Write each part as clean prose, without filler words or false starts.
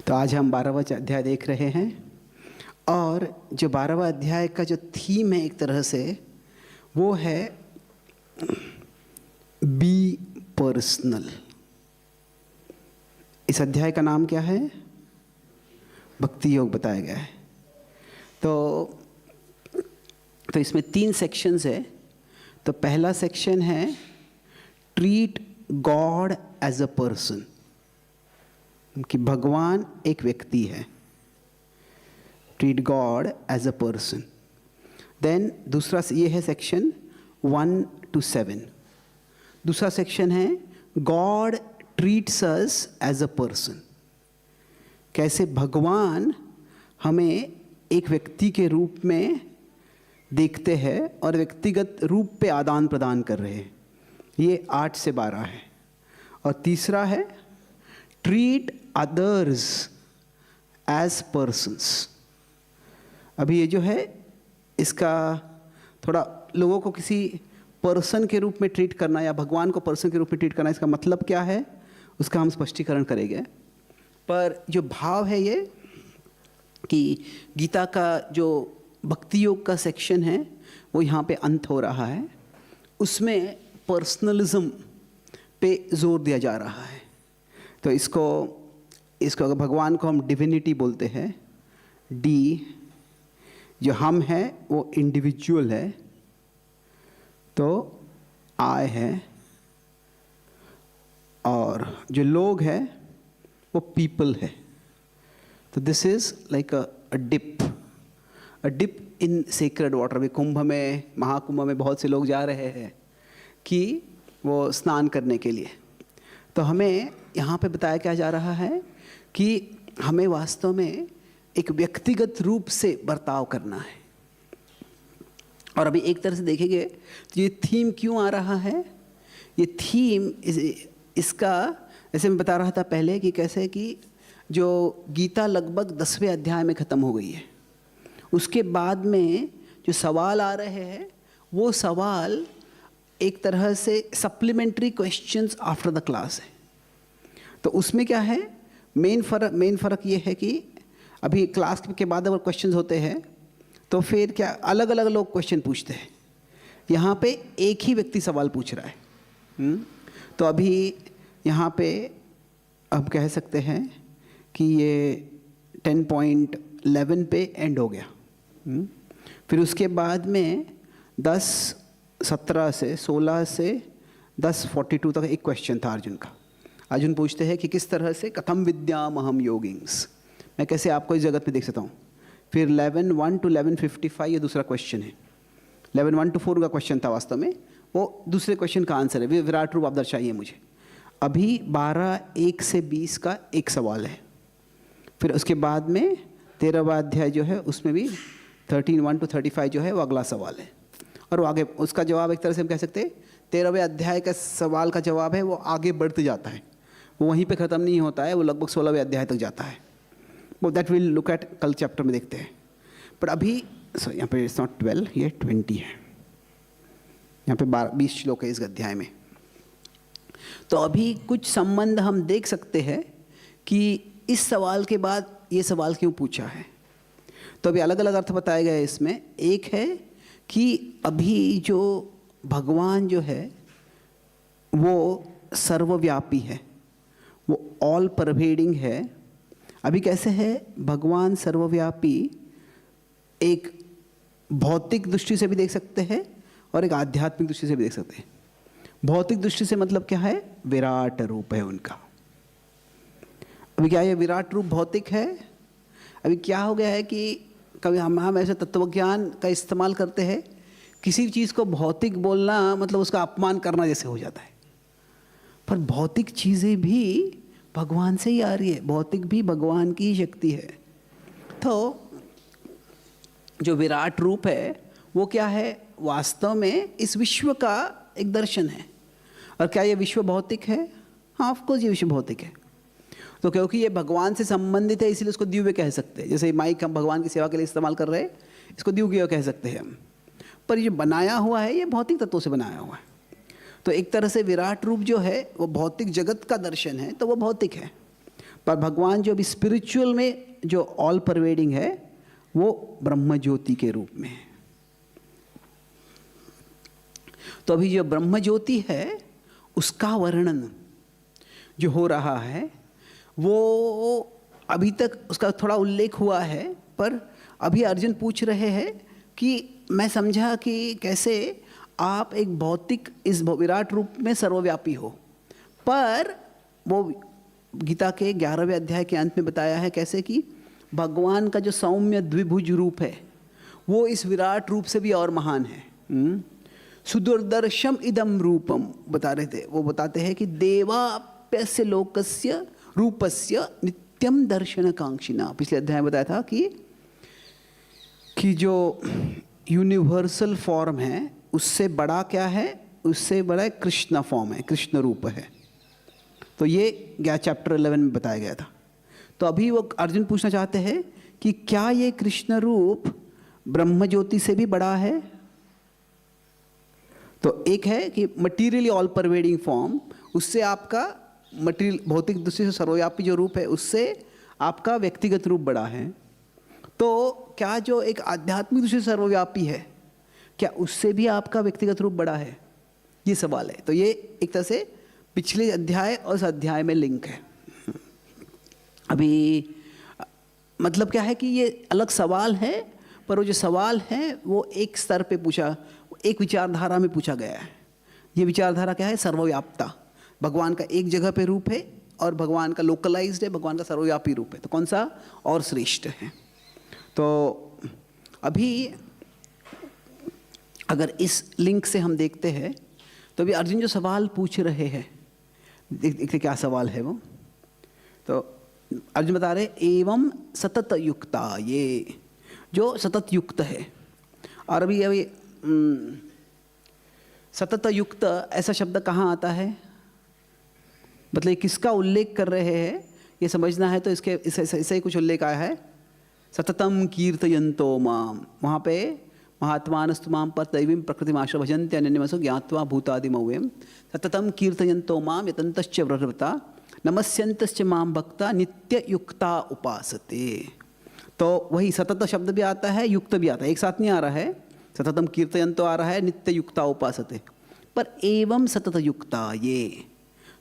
तो आज हम 12वां अध्याय देख रहे हैं और जो 12वां अध्याय का जो थीम है एक तरह से वो है बी पर्सनल। इस अध्याय का नाम क्या है? भक्ति योग बताया गया है। तो इसमें 3 सेक्शंस है। तो पहला सेक्शन है treat God as a person, कि भगवान एक व्यक्ति है। Treat God as a person. Then दूसरा ये है सेक्शन 1 to 7। दूसरा सेक्शन है God treats us as a person, कैसे भगवान हमें एक व्यक्ति के रूप में देखते हैं और व्यक्तिगत रूप पे आदान प्रदान कर रहे हैं। ये 8 से 12 है। और तीसरा है ट्रीट अदर्स एज पर्सन्स। अभी ये जो है इसका थोड़ा लोगों को किसी पर्सन के रूप में ट्रीट करना या भगवान को पर्सन के रूप में ट्रीट करना, इसका मतलब क्या है उसका हम स्पष्टीकरण करेंगे। पर जो भाव है ये कि गीता का जो भक्ति योग का सेक्शन है वो यहाँ पे अंत हो रहा है, उसमें पर्सनलिज्म पे जोर दिया जा रहा है। तो इसको अगर भगवान को हम डिविनिटी बोलते हैं, डी, जो हम है वो इंडिविजुअल है, तो आई है, और जो लोग है वो पीपल है। तो this is like a dip in sacred water. अभी कुंभ में, महाकुंभ में बहुत से लोग जा रहे हैं कि वो स्नान करने के लिए। तो हमें यहाँ पे बताया क्या जा रहा है कि हमें वास्तव में एक व्यक्तिगत रूप से बर्ताव करना है। और अभी एक तरह से देखेंगे तो ये थीम क्यों आ रहा है। ये थीम इसका, जैसे मैं बता रहा था पहले कि कैसे कि जो गीता लगभग 10वें अध्याय में ख़त्म हो गई है, उसके बाद में जो सवाल आ रहे हैं वो सवाल एक तरह से supplementary questions after the class है। तो उसमें क्या है, मेन फ़र्क ये है कि अभी क्लास के बाद अगर क्वेश्चंस होते हैं तो फिर क्या अलग अलग लोग क्वेश्चन पूछते हैं, यहाँ पे एक ही व्यक्ति सवाल पूछ रहा है। तो अभी यहाँ पे अब कह सकते हैं कि ये 10.11 पे एंड हो गया। फिर उसके बाद में 10:17 से 16 से 10:42 तक एक क्वेश्चन था अर्जुन का। अर्जुन पूछते हैं कि किस तरह से कथम विद्याम अहम योगिंग्स, मैं कैसे आपको इस जगत में देख सकता हूँ। फिर 11:1 to 11:55 ये दूसरा क्वेश्चन है। 11:1 to 4 का क्वेश्चन था, वास्तव में वो दूसरे क्वेश्चन का आंसर है, विराट रूप आप दर्शाइए मुझे। अभी 12:1 से 20 का एक सवाल है। फिर उसके बाद में 13वां अध्याय जो है उसमें भी 13:1 to 35 जो है वो अगला सवाल है। और वो आगे उसका जवाब एक तरह से हम कह सकते हैं 13वें अध्याय का सवाल का जवाब है, वो आगे बढ़ते जाता है, वो वहीं पे ख़त्म नहीं होता है, वो लगभग 16वें अध्याय तक जाता है। वो दैट विल लुक एट कल चैप्टर में देखते हैं। पर अभी यहाँ पे इट्स नॉट 12, ये 20 है। यहाँ पे 20 श्लोक है इस अध्याय में। तो अभी कुछ संबंध हम देख सकते हैं कि इस सवाल के बाद ये सवाल क्यों पूछा है। तो अभी अलग अलग अर्थ बताए गए इसमें। एक है कि अभी जो भगवान जो है वो सर्वव्यापी है, वो ऑल परवेडिंग है। अभी कैसे है भगवान सर्वव्यापी, एक भौतिक दृष्टि से भी देख सकते हैं और एक आध्यात्मिक दृष्टि से भी देख सकते हैं। भौतिक दृष्टि से मतलब क्या है, विराट रूप है उनका। अभी क्या ये विराट रूप भौतिक है? अभी क्या हो गया है कि कभी हम ऐसे तत्वज्ञान का इस्तेमाल करते हैं, किसी चीज़ को भौतिक बोलना मतलब उसका अपमान करना जैसे हो जाता है। पर भौतिक चीज़ें भी भगवान से ही आ रही है, भौतिक भी भगवान की शक्ति है। तो जो विराट रूप है वो क्या है, वास्तव में इस विश्व का एक दर्शन है। और क्या ये विश्व भौतिक है? हाँ, ऑफकोर्स ये विश्व भौतिक है। तो क्योंकि ये भगवान से संबंधित है इसलिए उसको दिव्य कह सकते हैं। जैसे माइक हम भगवान की सेवा के लिए इस्तेमाल कर रहे हैं, इसको दिव्य कह सकते हैं हम। पर ये बनाया हुआ है, ये भौतिक तत्वों से बनाया हुआ है। तो एक तरह से विराट रूप जो है वो भौतिक जगत का दर्शन है, तो वो भौतिक है। पर भगवान जो अभी स्पिरिचुअल में जो ऑल परवेडिंग है वो ब्रह्म ज्योति के रूप में है। तो अभी जो ब्रह्म ज्योति है उसका वर्णन जो हो रहा है वो अभी तक उसका थोड़ा उल्लेख हुआ है, पर अभी अर्जुन पूछ रहे हैं कि मैं समझा कि कैसे आप एक भौतिक इस विराट रूप में सर्वव्यापी हो, पर वो गीता के 11वें अध्याय के अंत में बताया है कैसे कि भगवान का जो सौम्य द्विभुज रूप है वो इस विराट रूप से भी और महान है। सुदुर्दर्शम इदम रूपम बता रहे थे, वो बताते हैं कि देवाप्यस्य लोकस्य रूपस्य नित्यम दर्शन कांक्षिना। पिछले अध्याय में बताया था कि जो यूनिवर्सल फॉर्म है उससे बड़ा क्या है, उससे बड़ा कृष्ण फॉर्म है, कृष्ण रूप है। तो ये चैप्टर 11 में बताया गया था। तो अभी वो अर्जुन पूछना चाहते हैं कि क्या ये कृष्ण रूप ब्रह्म ज्योति से भी बड़ा है? तो एक है कि मटीरियली ऑल परवेडिंग फॉर्म, उससे आपका मटीरियल भौतिक दृष्टि से सर्वव्यापी जो रूप है उससे आपका व्यक्तिगत रूप बड़ा है। तो क्या जो एक आध्यात्मिक दृष्टि से सर्वव्यापी है क्या उससे भी आपका व्यक्तिगत रूप बड़ा है? ये सवाल है। तो ये एक तरह से पिछले अध्याय और इस अध्याय में लिंक है। अभी मतलब क्या है कि ये अलग सवाल है, पर वो जो सवाल है वो एक स्तर पे पूछा, एक विचारधारा में पूछा गया है। ये विचारधारा क्या है? सर्वव्यापता। भगवान का एक जगह पे रूप है और भगवान का लोकलाइज्ड है, भगवान का सर्वव्यापी रूप है। तो कौन सा और श्रेष्ठ है? तो अभी अगर इस लिंक से हम देखते हैं तो अभी अर्जुन जो सवाल पूछ रहे हैं, देखते क्या सवाल है वो। तो अर्जुन बता रहे एवं सतत युक्ता, ये जो सतत युक्त है। और अभी सतत युक्त ऐसा शब्द कहाँ आता है, मतलब किसका उल्लेख कर रहे हैं ये समझना है। तो इसके ऐसे ही कुछ उल्लेख आया है, सततम कीर्तयन्तो माम। वहाँ पे महात्मानस्तु माम दैवीं प्रकृतिमाश्र भजन्ते अनन्यमसो ज्ञात्वा भूतादिमव्ययम् सततम कीर्तयन्तो माम यतन्तश्च व्रतव्रता नमस्यन्तश्च माम भक्ता नित्य युक्ता उपासते। तो वही सतत शब्द भी आता है, युक्त भी आता है, एक साथ नहीं आ रहा है। सततम कीर्तयन्तो आ रहा है, नित्य युक्ता उपासते, पर एवं सतत युक्ता ये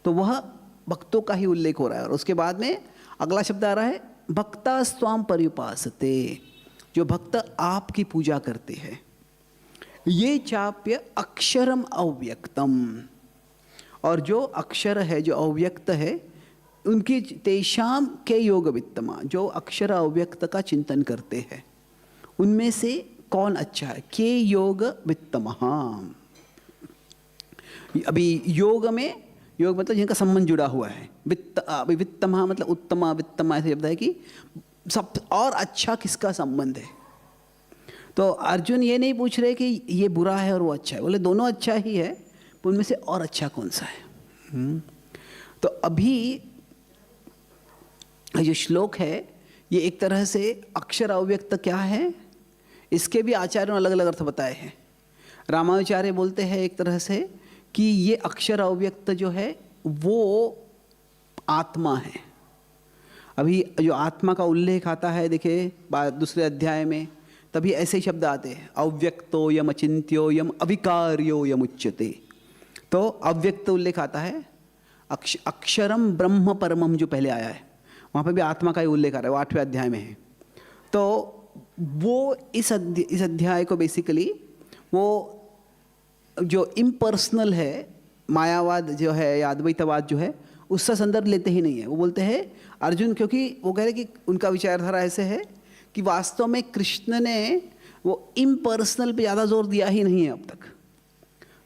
तो वह भक्तों का ही उल्लेख हो रहा है। और उसके बाद में अगला शब्द आ रहा है भक्ता स्वाम पर्युपासते, जो भक्त आपकी पूजा करते हैं। ये चाप्य अक्षरम अव्यक्तम, और जो अक्षर है जो अव्यक्त है उनकी तेषाम के योग वित्तमा, जो अक्षर अव्यक्त का चिंतन करते हैं उनमें से कौन अच्छा है? के योग वित्तमः। अभी योग में, योग मतलब जिनका संबंध जुड़ा हुआ है। वित्तमः मतलब उत्तमा, वित्तमा ऐसे शब्द है कि सब और अच्छा किसका संबंध है। तो अर्जुन ये नहीं पूछ रहे कि ये बुरा है और वो अच्छा है, बोले दोनों अच्छा ही है, पर उनमें से और अच्छा कौन सा है। तो अभी ये श्लोक है ये एक तरह से अक्षर अव्यक्त क्या है इसके भी आचार्यों ने अलग अलग अर्थ बताए हैं। रामानुचार्य बोलते हैं एक तरह से कि ये अक्षर अव्यक्त जो है वो आत्मा है। अभी जो आत्मा का उल्लेख आता है देखिए दूसरे अध्याय में, तभी ऐसे ही शब्द आते हैं, अव्यक्तो यम अचिन्त्यो यम अविकार्यो यम उच्यते। तो अव्यक्त उल्लेख आता है, अक्षरम ब्रह्म परमम जो पहले आया है वहाँ पे भी आत्मा का ही उल्लेख आ रहा है, वो 8वें अध्याय में है। तो वो इस अध्याय को बेसिकली वो जो इम्पर्सनल है मायावाद जो है या अद्वैतवाद जो है उसका संदर्भ लेते ही नहीं है। वो बोलते हैं अर्जुन, क्योंकि वो कह रहे कि उनका विचारधारा ऐसे है कि वास्तव में कृष्ण ने वो इम्पर्सनल पे ज़्यादा जोर दिया ही नहीं है अब तक।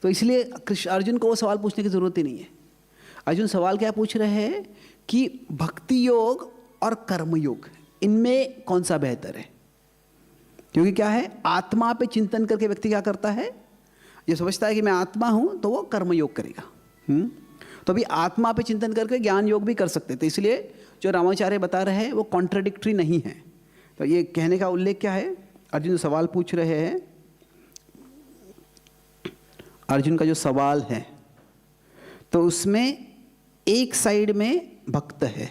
तो इसलिए अर्जुन को वो सवाल पूछने की ज़रूरत ही नहीं है। अर्जुन सवाल क्या पूछ रहे हैं कि भक्ति योग और कर्म योग इनमें कौन सा बेहतर है। क्योंकि क्या है, आत्मा पे चिंतन करके व्यक्ति क्या करता है, ये समझता है कि मैं आत्मा हूँ तो वो कर्म योग करेगा। तो अभी आत्मा पे चिंतन करके ज्ञान योग भी कर सकते थे। इसलिए जो रामाचार्य बता रहे हैं वो कॉन्ट्राडिक्टरी नहीं है। तो ये कहने का उल्लेख क्या है, अर्जुन जो सवाल पूछ रहे हैं, अर्जुन का जो सवाल है तो उसमें एक साइड में भक्त है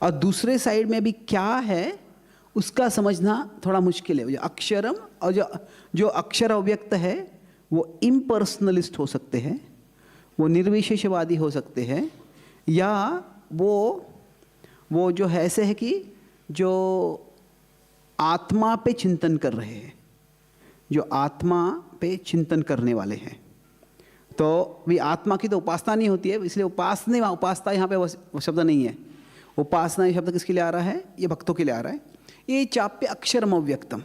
और दूसरे साइड में भी क्या है उसका समझना थोड़ा मुश्किल है। जो अक्षरम और जो अक्षर अव्यक्त है वो इम्पर्सनलिस्ट हो सकते हैं, वो निर्विशेषवादी हो सकते हैं, या वो जो है ऐसे है कि जो आत्मा पे चिंतन कर रहे हैं, जो आत्मा पे चिंतन करने वाले हैं। तो भी आत्मा की तो उपासना नहीं होती है, इसलिए उपासना यहाँ पे वो शब्द नहीं है। उपासना ये शब्द किसके लिए आ रहा है? ये भक्तों के लिए आ रहा है। ये चाप्य अक्षरम अव्यक्तम,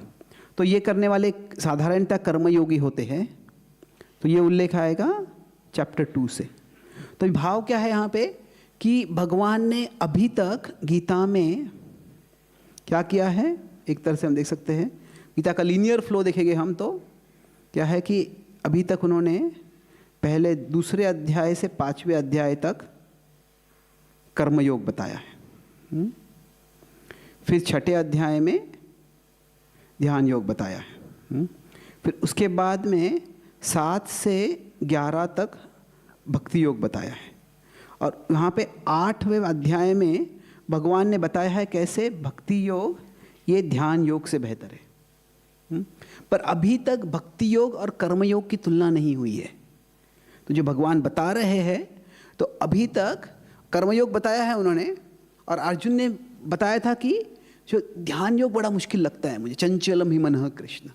तो ये करने वाले साधारणतः कर्मयोगी होते हैं। तो ये उल्लेख आएगा चैप्टर 2 से। तो भाव क्या है यहाँ पे कि भगवान ने अभी तक गीता में क्या किया है, एक तरह से हम देख सकते हैं गीता का लीनियर फ्लो देखेंगे हम तो क्या है कि अभी तक उन्होंने पहले दूसरे अध्याय से 5वें अध्याय तक कर्मयोग बताया है, फिर 6ठे अध्याय में ध्यान योग बताया है, फिर उसके बाद में 7 से 11 तक भक्ति योग बताया है, और यहाँ पे 8वें अध्याय में भगवान ने बताया है कैसे भक्ति योग ये ध्यान योग से बेहतर है। पर अभी तक भक्ति योग और कर्म योग की तुलना नहीं हुई है। तो जो भगवान बता रहे हैं, तो अभी तक कर्मयोग बताया है उन्होंने, और अर्जुन ने बताया था कि जो ध्यान योग बड़ा मुश्किल लगता है मुझे, चंचलम ही मनः कृष्ण।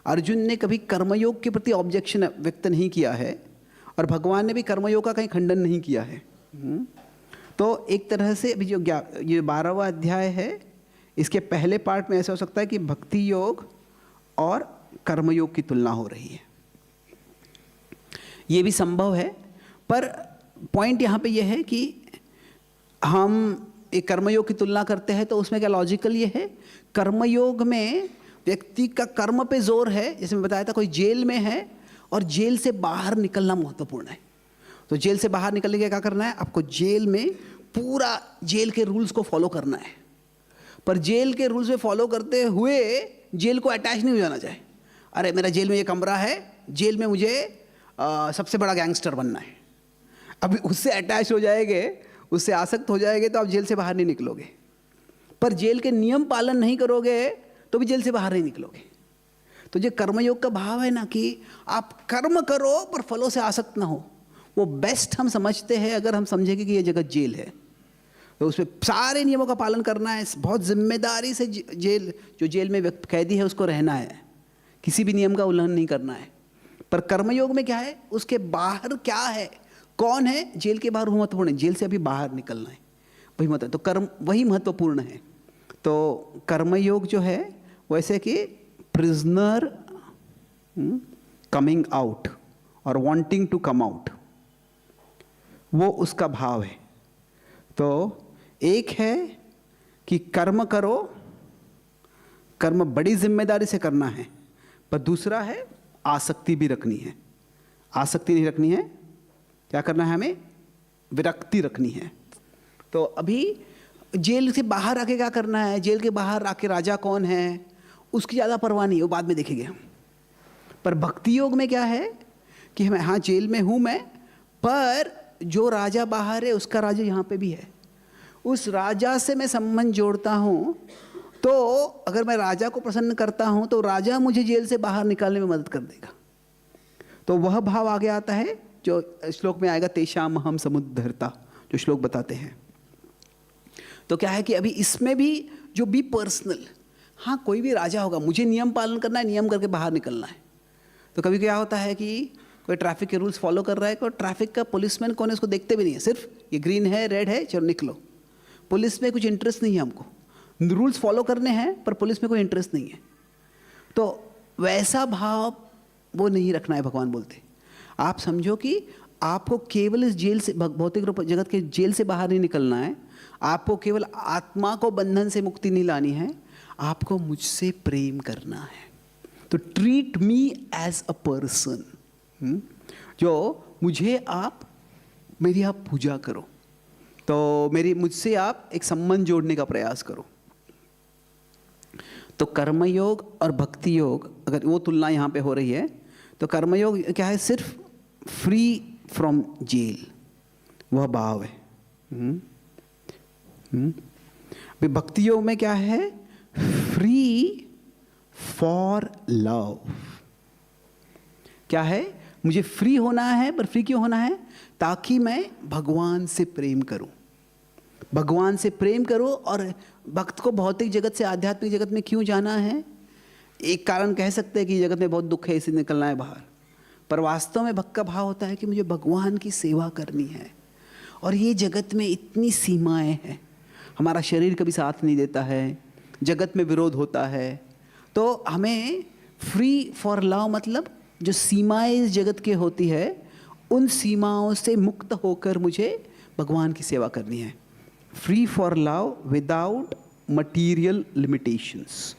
अर्जुन ने कभी कर्मयोग के प्रति ऑब्जेक्शन व्यक्त नहीं किया है, और भगवान ने भी कर्मयोग का कहीं खंडन नहीं किया है। तो एक तरह से अभी जो ये 12वां अध्याय है, इसके पहले पार्ट में ऐसा हो सकता है कि भक्ति योग और कर्मयोग की तुलना हो रही है, ये भी संभव है। पर पॉइंट यहाँ पे ये है कि हम एक कर्मयोग की तुलना करते हैं तो उसमें क्या लॉजिकल ये है, कर्मयोग में व्यक्ति का कर्म पे जोर है। जैसे मैं बताया था कोई जेल में है और जेल से बाहर निकलना महत्वपूर्ण है, तो जेल से बाहर निकलने के क्या करना है, आपको जेल में पूरा जेल के रूल्स को फॉलो करना है। पर जेल के रूल्स में फॉलो करते हुए जेल को अटैच नहीं हो जाना चाहिए। अरे मेरा जेल में ये कमरा है, जेल में मुझे सबसे बड़ा गैंगस्टर बनना है। अभी उससे अटैच हो जाएंगे, उससे आसक्त हो जाएंगे तो आप जेल से बाहर नहीं निकलोगे। पर जेल के नियम पालन नहीं करोगे तो भी जेल से बाहर नहीं निकलोगे। तो जो कर्मयोग का भाव है ना कि आप कर्म करो पर फलों से आसक्त ना हो, वो बेस्ट हम समझते हैं अगर हम समझेंगे कि ये जगह जेल है तो उसमें सारे नियमों का पालन करना है, बहुत जिम्मेदारी से जो जेल में व्यक्ति कैदी है उसको रहना है, किसी भी नियम का उल्लंघन नहीं करना है। पर कर्मयोग में क्या है, उसके बाहर क्या है, कौन है जेल के बाहर, वो महत्वपूर्ण है। जेल से अभी बाहर निकलना है वही महत्व, तो कर्म वही महत्वपूर्ण है। तो कर्मयोग जो है वैसे कि प्रिजनर कमिंग आउट और वांटिंग टू कम आउट, वो उसका भाव है। तो एक है कि कर्म करो, कर्म बड़ी जिम्मेदारी से करना है, पर दूसरा है आसक्ति भी रखनी है। आसक्ति नहीं रखनी है, क्या करना है हमें, विरक्ति रखनी है। तो अभी जेल से बाहर आके क्या करना है, जेल के बाहर आके राजा कौन है उसकी ज़्यादा परवाह नहीं, वो बाद में देखेंगे हम। पर भक्ति योग में क्या है कि मैं हाँ जेल में हूँ मैं, पर जो राजा बाहर है उसका राजा यहाँ पे भी है, उस राजा से मैं संबंध जोड़ता हूँ। तो अगर मैं राजा को प्रसन्न करता हूँ तो राजा मुझे जेल से बाहर निकालने में मदद कर देगा। तो वह भाव आगे आता है जो श्लोक में आएगा, तेषाम हम समुद्धरता, जो श्लोक बताते हैं। तो क्या है कि अभी इसमें भी जो बी पर्सनल, हाँ कोई भी राजा होगा, मुझे नियम पालन करना है, नियम करके बाहर निकलना है। तो कभी क्या होता है कि कोई ट्रैफिक के रूल्स फॉलो कर रहा है, कोई ट्रैफिक का पुलिसमैन कौन है उसको देखते भी नहीं है, सिर्फ ये ग्रीन है रेड है चलो निकलो। पुलिस में कुछ इंटरेस्ट नहीं है, हमको रूल्स फॉलो करने हैं पर पुलिस में कोई इंटरेस्ट नहीं है। तो वैसा भाव वो नहीं रखना है, भगवान बोलते। आप समझो कि आपको केवल इस जेल से, भौतिक रूप जगत के जेल से बाहर नहीं निकलना है, आपको केवल आत्मा को बंधन से मुक्ति नहीं लानी है, आपको मुझसे प्रेम करना है। तो treat me as a person, जो मुझे आप, मेरी आप पूजा करो, तो मुझसे आप एक संबंध जोड़ने का प्रयास करो। तो कर्मयोग और भक्ति योग, अगर वो तुलना यहाँ पे हो रही है तो कर्मयोग क्या है, सिर्फ फ्री फ्रॉम जेल, वह भाव है। भक्ति योग में क्या है? Free for love. क्या है? मुझे फ्री होना है, पर फ्री क्यों होना है? ताकि मैं भगवान से प्रेम करूं, भगवान से प्रेम करो। और भक्त को भौतिक जगत से आध्यात्मिक जगत में क्यों जाना है? एक कारण कह सकते हैं कि जगत में बहुत दुख है, इससे निकलना है बाहर, पर वास्तव में भक्त का भाव होता है कि मुझे भगवान की सेवा करनी है। और ये जगत में इतनी सीमाएं हैं, हमारा शरीर कभी साथ नहीं देता है, जगत में विरोध होता है। तो हमें फ्री फॉर लव मतलब जो सीमाएं इस जगत के होती है, उन सीमाओं से मुक्त होकर मुझे भगवान की सेवा करनी है। Free for love without material limitations.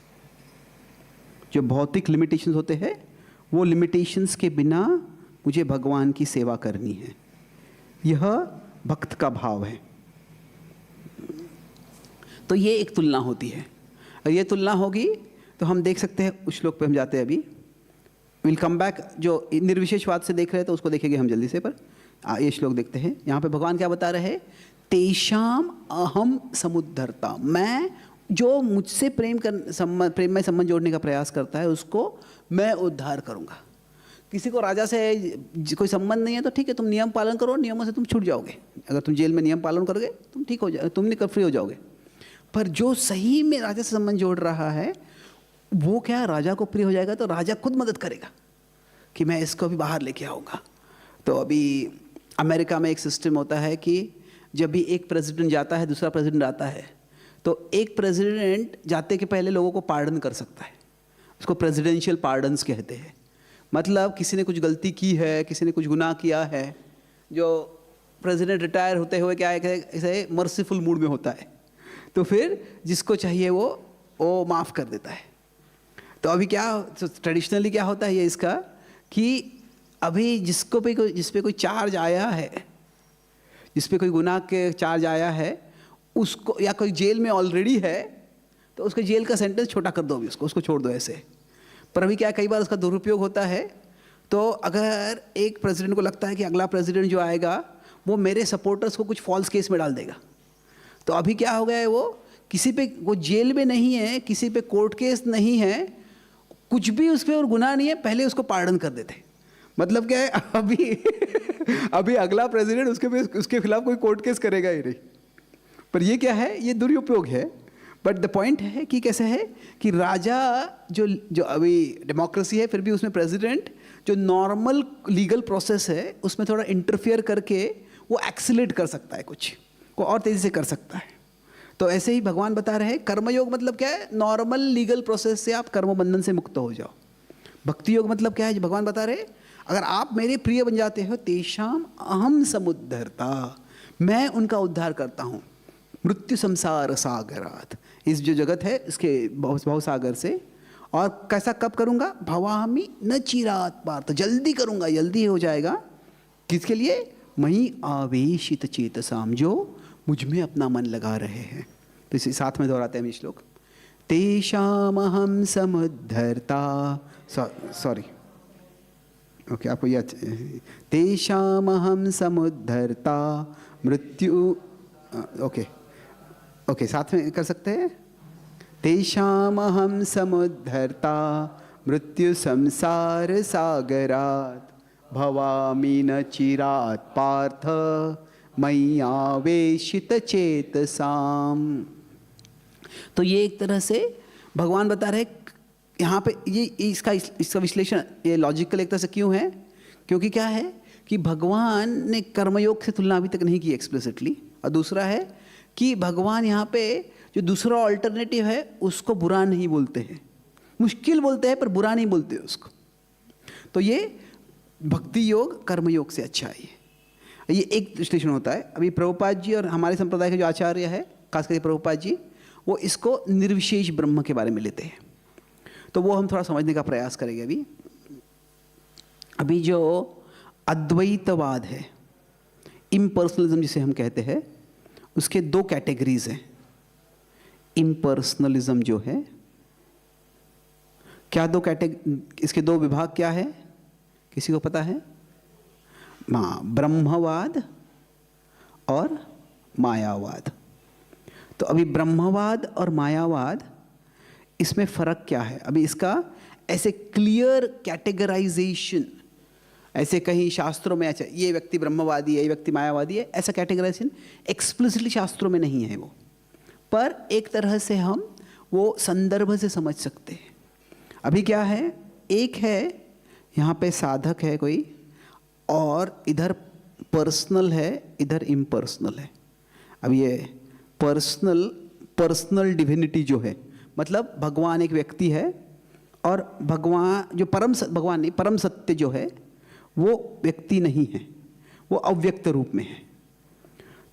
जो भौतिक लिमिटेशंस होते हैं, वो लिमिटेशंस के बिना मुझे भगवान की सेवा करनी है। यह भक्त का भाव है। तो ये एक तुलना होती है। और ये तुलना होगी तो हम देख सकते हैं, उस श्लोक पे हम जाते हैं अभी। विल कम बैक, जो निर्विशेषवाद से देख रहे हैं तो उसको देखेंगे हम जल्दी से, पर ये श्लोक देखते हैं। यहाँ पे भगवान क्या बता रहे हैं? तेषाम अहम समुद्धरता। मैं, जो मुझसे प्रेम में संबंध जोड़ने का प्रयास करता है, उसको मैं उद्धार करूँगा। किसी को राजा से कोई संबंध नहीं है तो ठीक है, तुम नियम पालन करो, नियमों से तुम छूट जाओगे। अगर तुम जेल में नियम पालन करोगे तुम ठीक हो जाओगे, तुम फ्री हो जाओगे। पर जो सही में राजा से संबंध जोड़ रहा है, वो क्या, राजा को प्रिय हो जाएगा तो राजा खुद मदद करेगा कि मैं इसको भी बाहर लेके आऊँगा। तो अभी अमेरिका में एक सिस्टम होता है कि जब भी एक प्रेसिडेंट जाता है, दूसरा प्रेसिडेंट आता है, तो एक प्रेसिडेंट जाते के पहले लोगों को पार्डन कर सकता है। उसको प्रेसिडेंशियल पार्डन्स कहते हैं। मतलब किसी ने कुछ गलती की है, किसी ने कुछ गुनाह किया है, जो प्रेसिडेंट रिटायर होते हुए क्या है, ऐसे मर्सीफुल मूड में होता है, तो फिर जिसको चाहिए वो माफ़ कर देता है। तो अभी क्या, तो ट्रेडिशनली क्या होता है ये इसका, कि अभी जिस पे कोई चार्ज आया है, जिस पे कोई गुनाह के चार्ज आया है, उसको, या कोई जेल में ऑलरेडी है, तो उसके जेल का सेंटेंस छोटा कर दो, अभी उसको छोड़ दो ऐसे। पर अभी क्या, कई बार उसका दुरुपयोग होता है। तो अगर एक प्रेसिडेंट को लगता है कि अगला प्रेसिडेंट जो आएगा वो मेरे सपोर्टर्स को कुछ फॉल्स केस में डाल देगा, तो अभी क्या हो गया है, वो किसी पे, वो जेल में नहीं है, किसी पे कोर्ट केस नहीं है, कुछ भी उस पर और गुनाह नहीं है, पहले उसको पार्डन कर देते। मतलब क्या है, अभी अगला प्रेसिडेंट उसके खिलाफ कोई कोर्ट केस करेगा ही नहीं। पर ये क्या है, ये दुरुपयोग है। बट द पॉइंट है कि कैसे है कि राजा जो अभी डेमोक्रेसी है, फिर भी उसमें प्रेसिडेंट जो नॉर्मल लीगल प्रोसेस है उसमें थोड़ा इंटरफियर करके वो एक्सीलरेट कर सकता है, कुछ को और तेज़ी से कर सकता है। तो ऐसे ही भगवान बता रहे हैं, कर्मयोग मतलब क्या है, नॉर्मल लीगल प्रोसेस से आप कर्म बंधन से मुक्त हो जाओ। भक्ति योग मतलब क्या है, भगवान बता रहे, अगर आप मेरे प्रिय बन जाते हो, तेषाम अहम समुद्धरता, मैं उनका उद्धार करता हूँ मृत्यु संसार सागरात, इस जो जगत है इसके बहु सागर से। और कैसा, कब करूँगा, भवामी न चिरात पार्थ, जल्दी करूँगा, जल्दी हो जाएगा। किसके लिए, मही आवेशित चेतसाम, जो मुझ में अपना मन लगा रहे हैं। तो इसी साथ में दोहराते हैं श्लोक, तेषामहम समुद्धरता, सॉरी ओके, आपको यह, तेषामहम समुद्धरता मृत्यु, ओके साथ में कर सकते हैं, तेषामहम समुद्धरता मृत्यु संसार सागरात, भवामि न चिरात् पार्थ मयि आवेशित चेतसाम। तो ये एक तरह से भगवान बता रहे यहाँ पे, ये इसका विश्लेषण, ये लॉजिकल एक तरह से क्यों है, क्योंकि क्या है कि भगवान ने कर्मयोग से तुलना अभी तक नहीं की एक्सप्लिसिटली। और दूसरा है कि भगवान यहाँ पे जो दूसरा ऑल्टरनेटिव है उसको बुरा नहीं बोलते हैं, मुश्किल बोलते हैं पर बुरा नहीं बोलते उसको। तो ये भक्ति योग कर्मयोग से अच्छा है। ये एक विश्लेषण होता है। अभी प्रभुपाद जी और हमारे संप्रदाय के जो आचार्य है, खास करके प्रभुपाद जी, वो इसको निर्विशेष ब्रह्म के बारे में लेते हैं। तो वो हम थोड़ा समझने का प्रयास करेंगे। अभी जो अद्वैतवाद है, इम्पर्सनलिज्म जिसे हम कहते हैं, उसके दो कैटेगरीज हैं। इम्पर्सनलिज्म जो है, क्या दो इसके दो विभाग क्या है, किसी को पता है? ब्रह्मवाद और मायावाद। तो अभी ब्रह्मवाद और मायावाद, इसमें फ़र्क क्या है? अभी इसका ऐसे क्लियर कैटेगराइजेशन, ऐसे कहीं शास्त्रों में अच्छा ये व्यक्ति ब्रह्मवादी है, ये व्यक्ति मायावादी है, ऐसा कैटेगराइजेशन एक्सप्लिसिटली शास्त्रों में नहीं है वो, पर एक तरह से हम वो संदर्भ से समझ सकते हैं। अभी क्या है, एक है यहाँ पे साधक है कोई, और इधर पर्सनल है, इधर इम्पर्सनल है। अब ये पर्सनल डिविनिटी जो है, मतलब भगवान एक व्यक्ति है और भगवान जो भगवान नहीं, परम सत्य जो है वो व्यक्ति नहीं है, वो अव्यक्त रूप में है।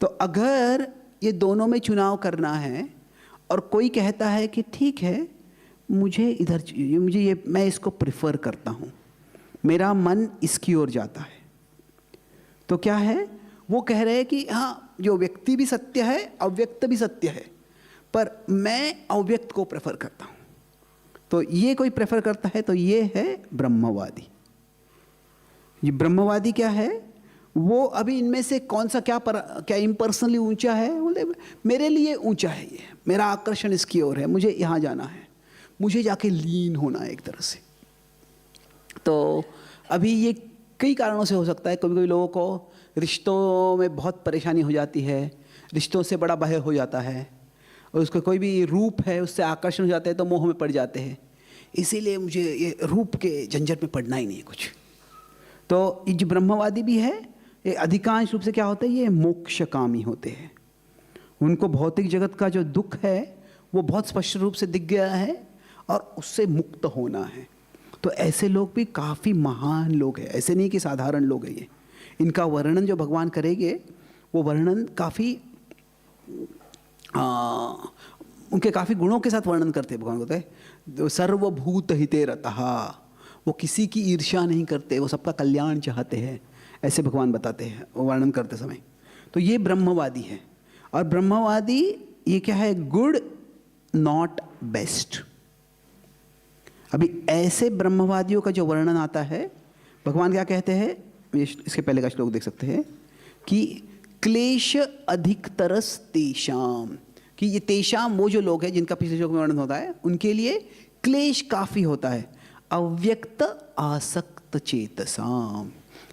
तो अगर ये दोनों में चुनाव करना है और कोई कहता है कि ठीक है मुझे इधर, मुझे ये, मैं इसको प्रिफर करता हूँ, मेरा मन इसकी ओर जाता है, तो क्या है, वो कह रहे हैं कि हाँ जो व्यक्ति भी सत्य है, अव्यक्त भी सत्य है, पर मैं अव्यक्त को प्रेफर करता हूँ। तो ये कोई प्रेफर करता है तो ये है ब्रह्मवादी। ये ब्रह्मवादी क्या है, वो अभी इनमें से कौन सा क्या इम्पर्सनली ऊंचा है, बोले मेरे लिए ऊंचा है, ये मेरा आकर्षण इसकी ओर है, मुझे यहाँ जाना है, मुझे जाके लीन होना है एक तरह से। तो अभी ये कई कारणों से हो सकता है। कभी कभी लोगों को रिश्तों में बहुत परेशानी हो जाती है, रिश्तों से बड़ा भय हो जाता है, और उसका कोई भी रूप है उससे आकर्षण हो जाते हैं तो मोह में पड़ जाते हैं, इसीलिए मुझे ये रूप के झंझट में पड़ना ही नहीं है कुछ। तो ये जो ब्रह्मवादी भी है, ये अधिकांश रूप से क्या होता है, ये मोक्षकामी होते हैं। उनको भौतिक जगत का जो दुख है वो बहुत स्पष्ट रूप से दिख गया है और उससे मुक्त होना है। तो ऐसे लोग भी काफ़ी महान लोग हैं, ऐसे नहीं कि साधारण लोग हैं ये। इनका वर्णन जो भगवान करेंगे वो वर्णन काफ़ी उनके काफ़ी गुणों के साथ वर्णन करते हैं। भगवान होता है सर्वभूत हिते रतः, वो किसी की ईर्ष्या नहीं करते, वो सबका कल्याण चाहते हैं, ऐसे भगवान बताते हैं वो वर्णन करते समय। तो ये ब्रह्मवादी है। और ब्रह्मवादी ये क्या है, गुड नॉट बेस्ट। अभी ऐसे ब्रह्मवादियों का जो वर्णन आता है, भगवान क्या कहते हैं, इसके पहले का श्लोक देख सकते हैं कि क्लेश अधिकतरस तेषाम, कि ये तेषाम वो जो लोग हैं जिनका पिछले श्लोक में वर्णन होता है, उनके लिए क्लेश काफ़ी होता है। अव्यक्त आसक्त चेतसाम,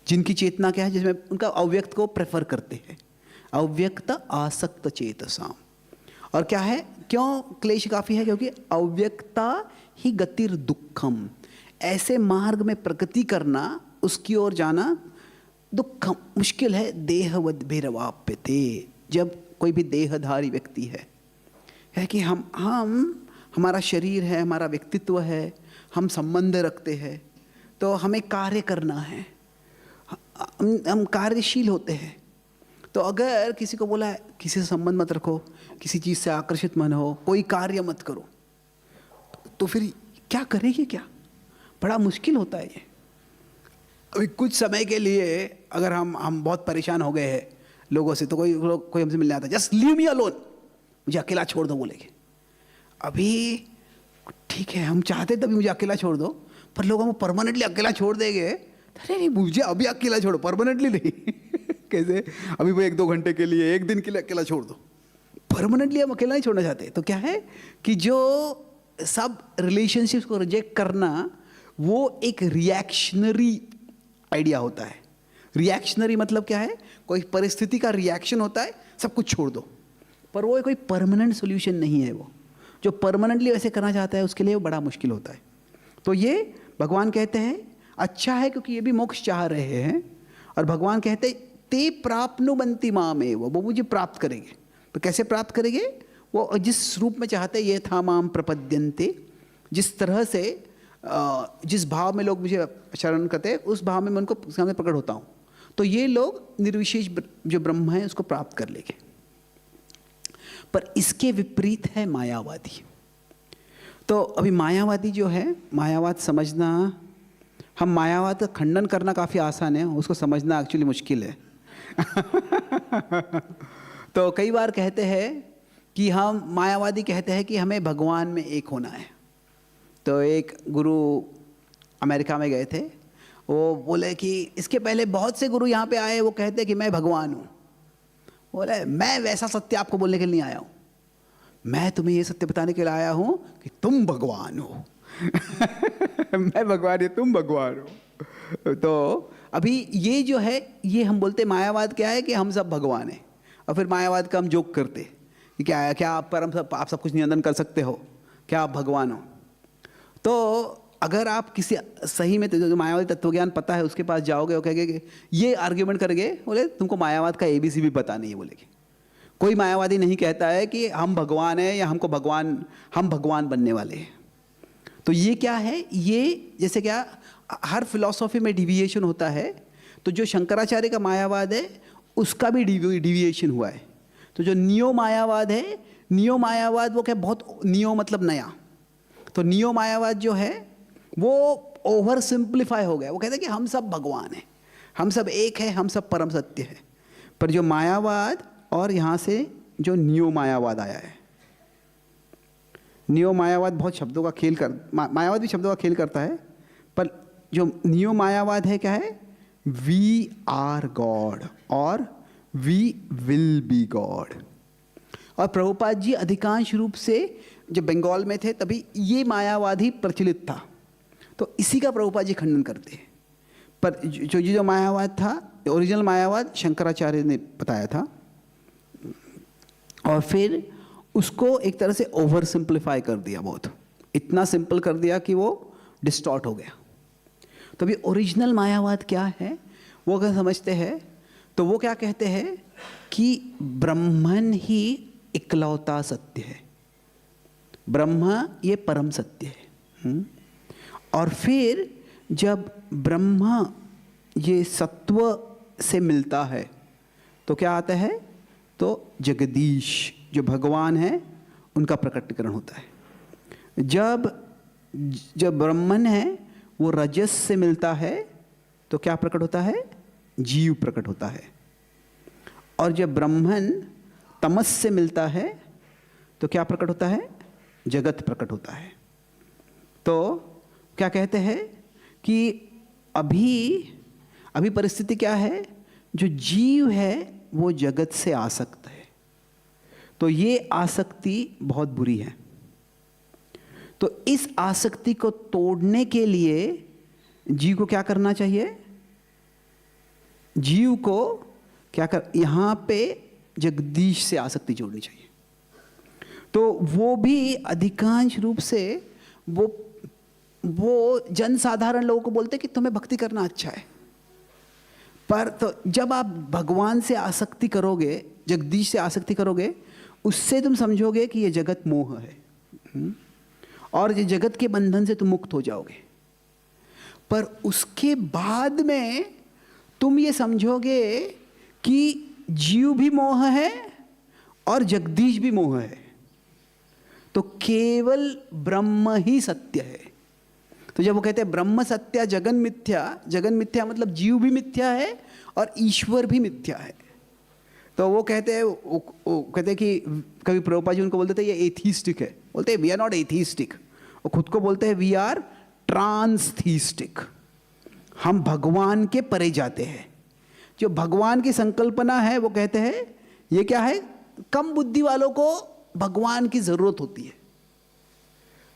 जिनकी चेतना क्या है, जिसमें उनका अव्यक्त को प्रेफर करते हैं, अव्यक्त आसक्त चेतसाम। और क्या है, क्यों क्लेश काफ़ी है, क्योंकि अव्यक्ता ही गतिर दुखम, ऐसे मार्ग में प्रगति करना, उसकी ओर जाना दुखम मुश्किल है। देहवद भैरवाप्यते, जब कोई भी देहधारी व्यक्ति है कि हमारा शरीर है, हमारा व्यक्तित्व है, हम संबंध रखते हैं, तो हमें कार्य करना है, हम कार्यशील होते हैं। तो अगर किसी को बोला है किसी से संबंध मत रखो, किसी चीज़ से आकर्षित मत हो, कोई कार्य मत करो, तो फिर क्या करेंगे, क्या बड़ा मुश्किल होता है ये। अभी कुछ समय के लिए अगर हम बहुत परेशान हो गए हैं लोगों से, तो कोई हमसे मिलने आता है, जस्ट लीव मी अलोन, मुझे अकेला छोड़ दो बोलेंगे। अभी ठीक है, हम चाहते तभी मुझे अकेला छोड़ दो, पर लोग हमको परमानेंटली अकेला छोड़ देंगे। अरे नहीं, मुझे अभी अकेला छोड़ो, परमानेंटली नहीं। कैसे, अभी वो 1-2 घंटे के लिए, 1 दिन के लिए अकेला छोड़ दो, परमानेंटली हम अकेला नहीं छोड़ना चाहते। तो क्या है कि जो सब रिलेशनशिप्स को रिजेक्ट करना, वो एक रिएक्शनरी आइडिया होता है। रिएक्शनरी मतलब क्या है, कोई परिस्थिति का रिएक्शन होता है, सब कुछ छोड़ दो, पर वो कोई परमानेंट सोल्यूशन नहीं है। वो जो परमानेंटली वैसे करना चाहता है उसके लिए वो बड़ा मुश्किल होता है। तो ये भगवान कहते हैं अच्छा है, क्योंकि ये भी मोक्ष चाह रहे हैं, और भगवान कहते हैं ते प्राप्नुवन्ति मामेव, वो मुझे प्राप्त करेंगे। तो कैसे प्राप्त करेंगे, वो जिस रूप में चाहते हैं, ये था माम प्रपद्यन्ते, जिस तरह से जिस भाव में लोग मुझे शरण करते हैं, उस भाव में मैं उनको सामने प्रकट होता हूँ। तो ये लोग निर्विशेष जो ब्रह्म है उसको प्राप्त कर लेंगे। पर इसके विपरीत है मायावादी। तो अभी मायावादी जो है, मायावाद समझना, हम मायावाद का खंडन करना काफ़ी आसान है, उसको समझना एक्चुअली मुश्किल है। तो कई बार कहते हैं कि हम मायावादी कहते हैं कि हमें भगवान में एक होना है। तो एक गुरु अमेरिका में गए थे, वो बोले कि इसके पहले बहुत से गुरु यहाँ पे आए, वो कहते हैं कि मैं भगवान हूँ। बोले मैं वैसा सत्य आपको बोलने के लिए नहीं आया हूँ, मैं तुम्हें ये सत्य बताने के लिए आया हूं कि तुम भगवान हो। मैं भगवान है, तुम भगवान हो। तो अभी ये जो है, ये हम बोलते मायावाद क्या है कि हम सब भगवान हैं, और फिर मायावाद का हम जोक करते कि क्या है, क्या आप परम सब, आप सब कुछ नियंत्रण कर सकते हो, क्या आप भगवान हो। तो अगर आप किसी सही में जो मायावादी तत्वज्ञान पता है उसके पास जाओगे, वो कहेंगे कि ये आर्ग्यूमेंट करेंगे, बोले तुमको मायावाद का एबीसी भी पता नहीं है। बोलेगे कोई मायावादी नहीं कहता है कि हम भगवान हैं या हमको भगवान, हम भगवान बनने वाले हैं। तो ये क्या है, ये जैसे क्या हर फिलॉसफी में डिविएशन होता है, तो जो शंकराचार्य का मायावाद है उसका भी डिविएशन हुआ है। तो जो नियो मायावाद है, नियो मायावाद वो क्या, बहुत नियो मतलब नया, तो नियो मायावाद जो है वो ओवर सिंप्लीफाई हो गया। वो कहते हैं कि हम सब भगवान हैं, हम सब एक है, हम सब परम सत्य है। पर जो मायावाद और यहाँ से जो नियो मायावाद आया है, नियो मायावाद बहुत शब्दों का खेल मायावाद भी शब्दों का खेल करता है, पर जो नियो मायावाद है क्या है, वी आर गॉड और वी विल बी गॉड। और प्रभुपाद जी अधिकांश रूप से जब बंगाल में थे तभी ये मायावाद ही प्रचलित था, तो इसी का प्रभुपाद जी खंडन करते हैं। पर जो मायावाद था, ओरिजिनल मायावाद शंकराचार्य ने बताया था, और फिर उसको एक तरह से ओवर सिंप्लीफाई कर दिया, बहुत इतना सिंपल कर दिया कि वो डिस्टॉर्ट हो गया। तो अभी ओरिजिनल मायावाद क्या है वो अगर समझते हैं तो वो क्या कहते हैं कि ब्रह्मन ही इकलौता सत्य है, ब्रह्म ये परम सत्य है। और फिर जब ब्रह्म ये सत्व से मिलता है तो क्या आता है, तो जगदीश जो भगवान है उनका प्रकटीकरण होता है। जब ब्रह्मन है वो रजस से मिलता है तो क्या प्रकट होता है, जीव प्रकट होता है। और जब ब्रह्मन तमस से मिलता है तो क्या प्रकट होता है, जगत प्रकट होता है। तो क्या कहते हैं कि अभी परिस्थिति क्या है, जो जीव है वो जगत से आसक्त है, तो ये आसक्ति बहुत बुरी है। तो इस आसक्ति को तोड़ने के लिए जीव को क्या करना चाहिए, जीव को क्या कर, यहाँ पे जगदीश से आसक्ति जोड़नी चाहिए। तो वो भी अधिकांश रूप से वो जनसाधारण लोगों को बोलते हैं कि तुम्हें भक्ति करना अच्छा है, पर तो जब आप भगवान से आसक्ति करोगे, जगदीश से आसक्ति करोगे, उससे तुम समझोगे कि ये जगत मोह है और ये जगत के बंधन से तुम मुक्त हो जाओगे। पर उसके बाद में तुम ये समझोगे कि जीव भी मोह है और जगदीश भी मोह है, तो केवल ब्रह्म ही सत्य है। तो जब वो कहते हैं ब्रह्म सत्य जगन मिथ्या, जगन मिथ्या मतलब जीव भी मिथ्या है और ईश्वर भी मिथ्या है। तो वो कहते हैं कि कभी प्रभुपाद जी उनको बोलते थे ये एथीस्टिक है, बोलते हैं वी आर नॉट एथीस्टिक, वो खुद को बोलते हैं वी आर ट्रांसथीस्टिक, हम भगवान के परे जाते हैं। जो भगवान की संकल्पना है वो कहते हैं ये क्या है, कम बुद्धि वालों को भगवान की जरूरत होती है।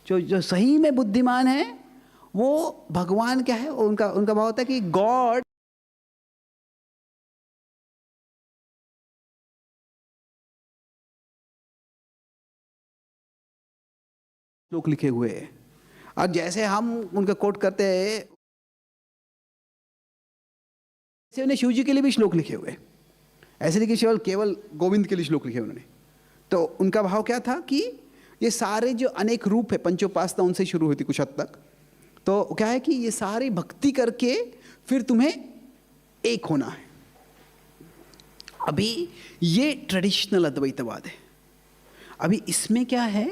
जो सही में बुद्धिमान है वो भगवान क्या है, उनका भाव होता है कि गॉड श्लोक लिखे हुए हैं, और जैसे हम उनका कोट करते हैं ऐसे उन्हें शिव जी के लिए भी श्लोक लिखे हुए, ऐसे नहीं कि केवल गोविंद के लिए श्लोक लिखे उन्होंने। तो उनका भाव क्या था कि ये सारे जो अनेक रूप है, पंचोपासना उनसे शुरू हुई थी कुछ हद तक, तो क्या है कि ये सारी भक्ति करके फिर तुम्हें एक होना है। अभी ये ट्रेडिशनल अद्वैतवाद है। अभी इसमें क्या है,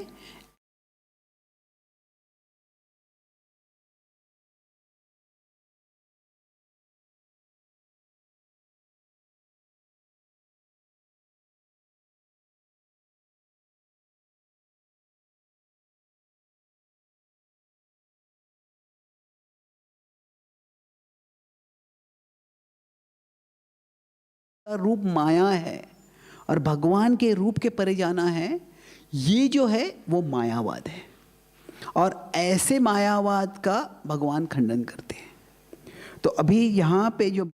रूप माया है और भगवान के रूप के परे जाना है, ये जो है वो मायावाद है, और ऐसे मायावाद का भगवान खंडन करते हैं। तो अभी यहाँ पे जो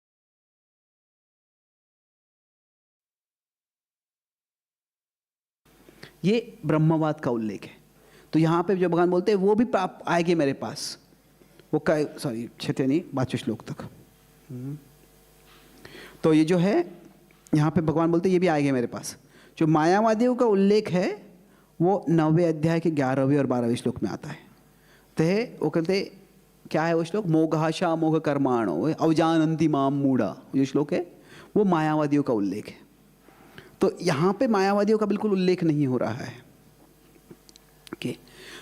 ये ब्रह्मवाद का उल्लेख है, तो यहाँ पे जो भगवान बोलते हैं वो भी आएंगे मेरे पास, वो का सॉरी 5वें श्लोक तक। तो ये जो है यहाँ पे भगवान बोलते हैं ये भी आएंगे मेरे पास। जो मायावादियों का उल्लेख है वो 9वें अध्याय के 11वें और 12वें श्लोक में आता है। तो वो कहते क्या है वो श्लोक, मोघाशा मोघ कर्माणो अवजानन्ति माम मूढ़ा, जो श्लोक है वो मायावादियों का उल्लेख है। तो यहाँ पे मायावादियों का बिल्कुल उल्लेख नहीं हो रहा है। ओके,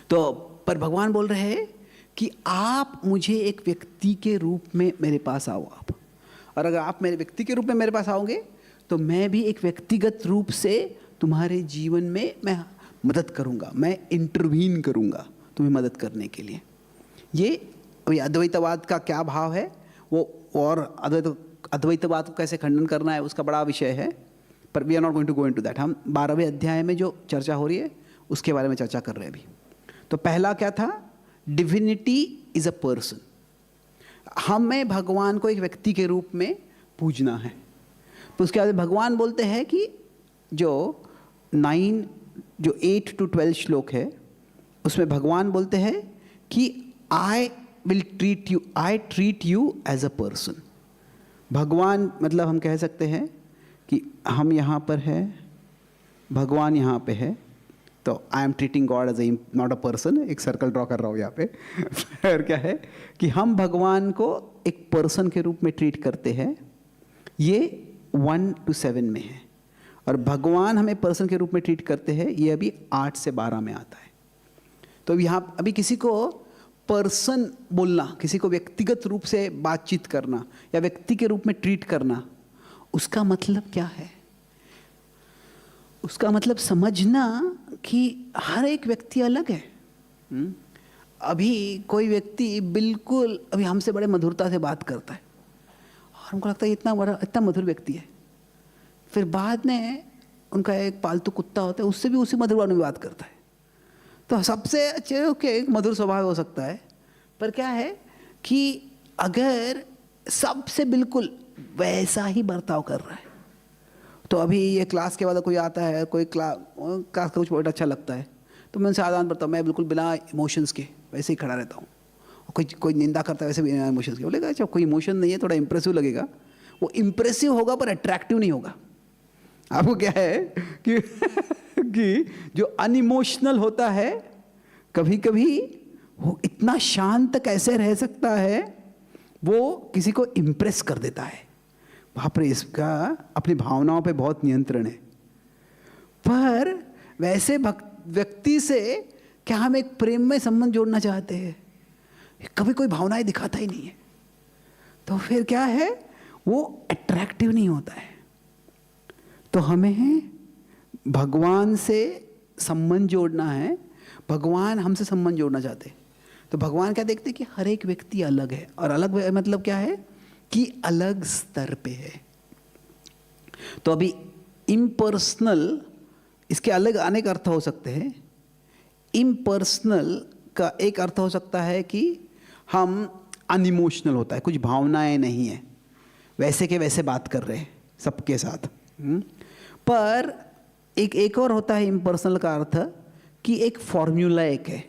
तो पर भगवान बोल रहे हैं कि आप मुझे एक व्यक्ति के रूप में मेरे पास आओ आप, और अगर आप मेरे व्यक्ति के रूप में मेरे पास आओगे तो मैं भी एक व्यक्तिगत रूप से तुम्हारे जीवन में मैं मदद करूँगा, मैं इंटरवीन करूँगा तुम्हें मदद करने के लिए। ये अद्वैतवाद का क्या भाव है वो, और अद्वैतवाद को कैसे खंडन करना है उसका बड़ा विषय है, पर we are not going to go into that. हम 12वें अध्याय में जो चर्चा हो रही है उसके बारे में चर्चा कर रहे हैं अभी। तो पहला क्या था, डिविनिटी इज अ पर्सन, हमें भगवान को एक व्यक्ति के रूप में पूजना है। तो उसके बाद भगवान बोलते हैं कि जो 8 to 12 श्लोक है उसमें भगवान बोलते हैं कि I treat you as a person. भगवान मतलब हम कह सकते हैं कि हम यहाँ पर है, भगवान यहाँ पे है, तो I am treating God as a not a person. एक सर्कल ड्रॉ कर रहा हूँ यहाँ पे फिर क्या है कि हम भगवान को एक पर्सन के रूप में ट्रीट करते हैं, ये 1 to 7 में है, और भगवान हमें पर्सन के रूप में ट्रीट करते हैं, ये अभी 8 से 12 में आता है। तो यहाँ अभी किसी को पर्सन बोलना, किसी को व्यक्तिगत रूप से बातचीत करना या व्यक्ति के रूप में ट्रीट करना, उसका मतलब क्या है? उसका मतलब समझना कि हर एक व्यक्ति अलग है। अभी कोई व्यक्ति बिल्कुल अभी हमसे बड़े मधुरता से बात करता है और हमको लगता है इतना मधुर व्यक्ति है, फिर बाद में उनका एक पालतू कुत्ता होता है उससे भी उसी मधुर में बात करता है। तो सबसे अच्छे ओके एक मधुर स्वभाव हो सकता है, पर क्या है कि अगर सबसे बिल्कुल वैसा ही बर्ताव कर रहा है, तो अभी ये क्लास के बाद कोई आता है, कोई क्लास का कुछ बहुत अच्छा लगता है तो मैं उनसे आदान करता हूँ, मैं बिल्कुल बिना इमोशंस के वैसे ही खड़ा रहता हूँ। कोई निंदा करता है वैसे बिना इमोशंस के, बोलेगा अच्छा कोई इमोशन नहीं है, थोड़ा इंप्रेसिव लगेगा, वो इंप्रेसिव होगा पर अट्रैक्टिव नहीं होगा। आपको क्या है कि जो अनइमोशनल होता है कभी कभी वो इतना शांत कैसे रह सकता है, वो किसी को इम्प्रेस कर देता है। वहाँ पर इसका अपनी भावनाओं पे बहुत नियंत्रण है। पर वैसे व्यक्ति से क्या हम एक प्रेम में संबंध जोड़ना चाहते हैं, कभी कोई भावनाएं दिखाता ही नहीं है, तो फिर क्या है वो अट्रैक्टिव नहीं होता है। तो हमें भगवान से संबंध जोड़ना है, भगवान हमसे संबंध जोड़ना चाहते हैं। तो भगवान क्या देखते हैं कि हर एक व्यक्ति अलग है, और अलग मतलब क्या है कि अलग स्तर पे है। तो अभी इम्पर्सनल, इसके अलग अनेक अर्थ हो सकते हैं। इम्पर्सनल का एक अर्थ हो सकता है कि हम अनइमोशनल होता है, कुछ भावनाएं नहीं है, वैसे के वैसे बात कर रहे हैं सबके साथ। पर एक और होता है इम्पर्सनल का अर्थ कि एक फॉर्मूला एक है,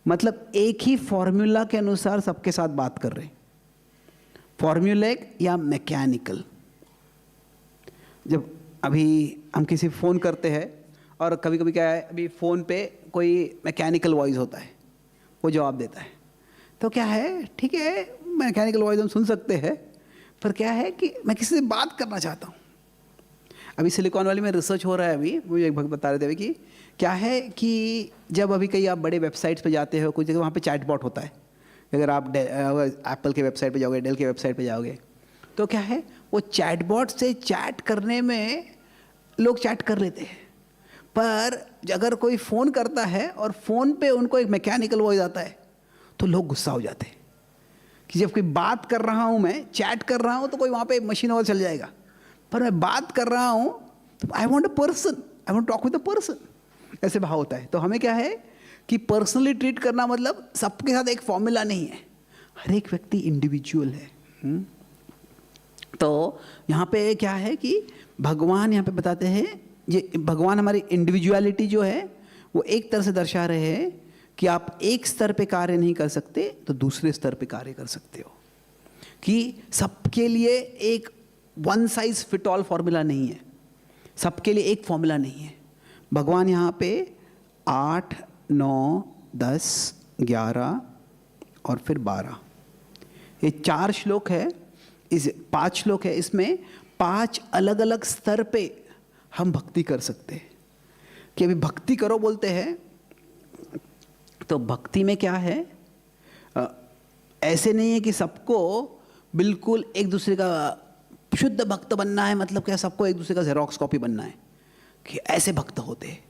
मतलब एक ही फॉर्मूला के अनुसार सबके साथ बात कर रहे हैं, फॉर्मूलिक या मैकेनिकल। जब अभी हम किसी फ़ोन करते हैं और कभी कभी क्या है, अभी फ़ोन पे कोई मैकेनिकल वॉइस होता है, वो जवाब देता है, तो क्या है ठीक है मैकेनिकल वॉइस हम सुन सकते हैं, पर क्या है कि मैं किसी से बात करना चाहता हूँ। अभी सिलिकॉन वैली में रिसर्च हो रहा है, अभी मुझे एक भक्त बता रहे थे अभी कि क्या है कि जब अभी कहीं आप बड़े वेबसाइट्स पे जाते हो, कुछ जगह वहाँ पे चैटबॉट होता है। अगर आप एप्पल के वेबसाइट पे जाओगे, डेल के वेबसाइट पे जाओगे, तो क्या है वो चैटबॉट से चैट करने में लोग चैट कर लेते हैं, पर अगर कोई फ़ोन करता है और फ़ोन पे उनको एक मैकेनिकल वॉइस आता है तो लोग गुस्सा हो जाते हैं कि जब कोई बात कर रहा हूँ, मैं चैट कर रहा हूँ, तो कोई वहाँ पे मशीन और चल जाएगा, पर मैं बात कर रहा हूँ तो I want a person, I want talk with a person. ऐसे भाव होता है। तो हमें क्या है कि पर्सनली ट्रीट करना मतलब सबके साथ एक फॉर्मूला नहीं है, हर एक व्यक्ति इंडिविजुअल है। तो यहाँ पे क्या है कि भगवान यहाँ पे बताते हैं, ये भगवान हमारी इंडिविजुअलिटी जो है वो एक तरह से दर्शा रहे हैं कि आप एक स्तर पे कार्य नहीं कर सकते तो दूसरे स्तर पे कार्य कर सकते हो, कि सबके लिए एक one size fit all formula नहीं है, सबके लिए एक फॉर्मूला नहीं है। भगवान यहाँ पे 8, 9, 10, 11 और फिर 12, ये 4 श्लोक है, इस 5 श्लोक है, इसमें 5 अलग अलग स्तर पे हम भक्ति कर सकते हैं। कि अभी भक्ति करो बोलते हैं, तो भक्ति में क्या है, ऐसे नहीं है कि सबको बिल्कुल एक दूसरे का शुद्ध भक्त बनना है, मतलब क्या सबको एक दूसरे का जेरोक्स कॉपी बनना है कि ऐसे भक्त होते हैं।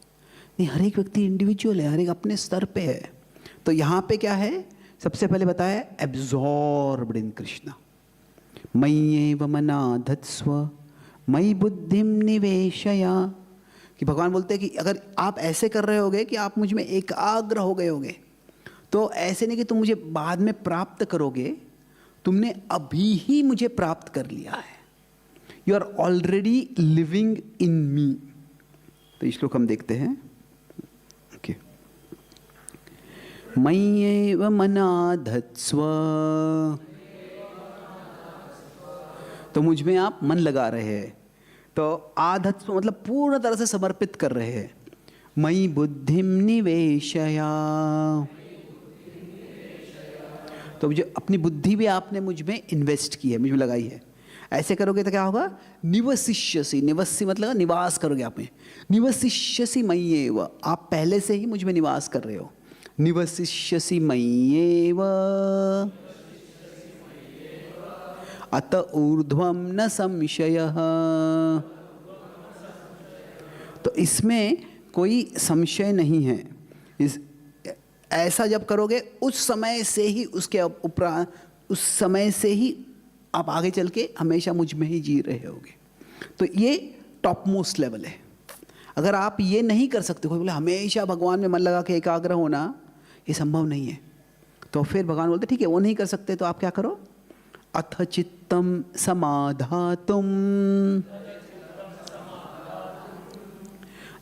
नहीं, हर एक व्यक्ति इंडिविजुअल है, हर एक अपने स्तर पे है। तो यहाँ पे क्या है, सबसे पहले बताया एब्जॉर्ब्ड इन कृष्णा, मय्येव मना धत्स्व मयि बुद्धिम निवेशया, कि भगवान बोलते हैं कि अगर आप ऐसे कर रहे होगे कि आप मुझ में एकाग्र हो गए होगे, तो ऐसे नहीं कि तुम मुझे बाद में प्राप्त करोगे, तुमने अभी ही मुझे प्राप्त कर लिया है, you are already living in me. तो इस श्लोक हम देखते हैं, ओके, मय्येव मना धत्स्व, तो मुझ में आप मन लगा रहे हैं, तो आधत्स्व मतलब पूर्ण तरह से समर्पित कर रहे हैं। मयि बुद्धिम निवेशया, तो जो अपनी बुद्धि भी आपने मुझ में इन्वेस्ट की है, मुझ में लगाई है। ऐसे करोगे तो क्या होगा, निवसिष्यसि, निवसी मतलब निवास करोगे आप में, निवसिष्यसि मय्येव, आप पहले से ही मुझ में निवास कर रहे हो, निवसिष्यसि मय्येव अत ऊर्ध्वम न संशयः, तो इसमें कोई संशय नहीं है। इस ऐसा जब करोगे उस समय से ही उसके उपरांत, उस समय से ही आप आगे चल के हमेशा मुझ में ही जी रहे होगे। तो ये टॉप मोस्ट लेवल है। अगर आप ये नहीं कर सकते, कोई बोले हमेशा भगवान में मन लगा के एकाग्र होना, ये संभव नहीं है, तो फिर भगवान बोलते ठीक है वो नहीं कर सकते, तो आप क्या करो, अथ चित्तम समाधातुम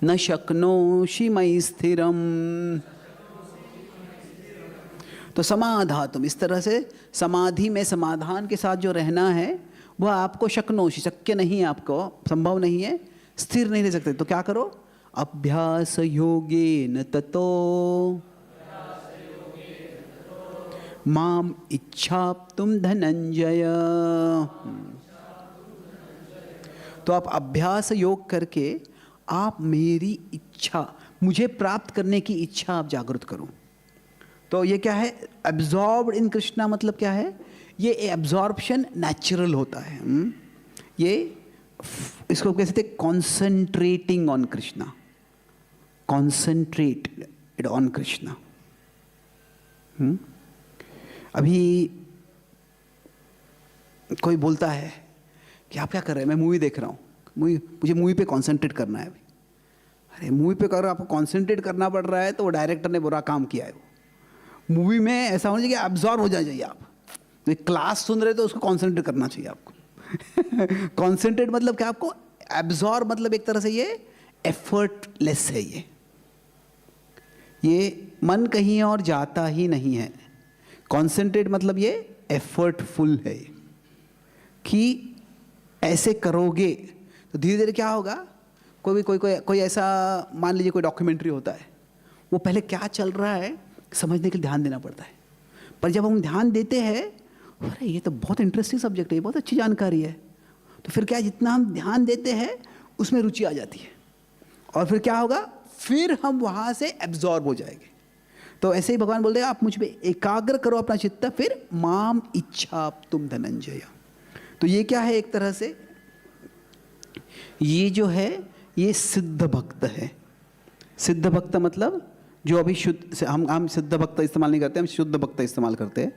न शक्नोषि मयि स्थिरम, तो समाधातुम, इस तरह से समाधि में समाधान के साथ जो रहना है वह आपको शक्नोषि, शक्य नहीं है, आपको संभव नहीं है, स्थिर नहीं रह सकते। तो क्या करो, अभ्यास योगेन ततो माम इच्छाप्तुम धनंजय, तो आप अभ्यास योग करके आप मेरी इच्छा, मुझे प्राप्त करने की इच्छा आप जागृत करो। तो ये क्या है, एब्जॉर्ब्ड इन कृष्णा मतलब क्या है, ये एब्जॉर्प्शन नेचुरल होता है। ये इसको कहते हैं concentrating on Krishna, concentrate on Krishna. अभी कोई बोलता है कि आप क्या कर रहे हैं, मैं मूवी देख रहा हूँ, मुझे मूवी पे कॉन्सेंट्रेट करना है। अभी अरे मूवी पे अगर आपको कॉन्सेंट्रेट करना पड़ रहा है तो वो डायरेक्टर ने बुरा काम किया है। वो मूवी में ऐसा होना चाहिए कि एब्जॉर्ब हो जाना चाहिए आप, तो क्लास सुन रहे तो उसको कॉन्सेंट्रेट करना चाहिए आपको। कॉन्सेंट्रेट मतलब क्या, आपको एब्जॉर्ब मतलब एक तरह से ये एफर्टलेस है, ये मन कहीं और जाता ही नहीं है। कॉन्सेंट्रेट मतलब ये एफर्टफुल है कि ऐसे करोगे तो धीरे धीरे क्या होगा, कोई ऐसा मान लीजिए कोई डॉक्यूमेंट्री होता है, वो पहले क्या चल रहा है समझने के लिए ध्यान देना पड़ता है, पर जब हम ध्यान देते हैं, अरे ये तो बहुत इंटरेस्टिंग सब्जेक्ट है, बहुत अच्छी जानकारी है, तो फिर क्या, जितना हम ध्यान देते हैं उसमें रुचि आ जाती है, और फिर क्या होगा, फिर हम वहाँ से एब्जॉर्ब हो जाएंगे। तो ऐसे ही भगवान बोलते हैं आप मुझ पे एकाग्र करो अपना चित्त, फिर माम इच्छा तुम धनंजय। तो ये क्या है, एक तरह से ये जो है ये सिद्ध भक्त है। सिद्ध भक्त मतलब जो अभी शुद्ध, हम सिद्ध भक्त इस्तेमाल नहीं करते, हम शुद्ध भक्त इस्तेमाल करते हैं,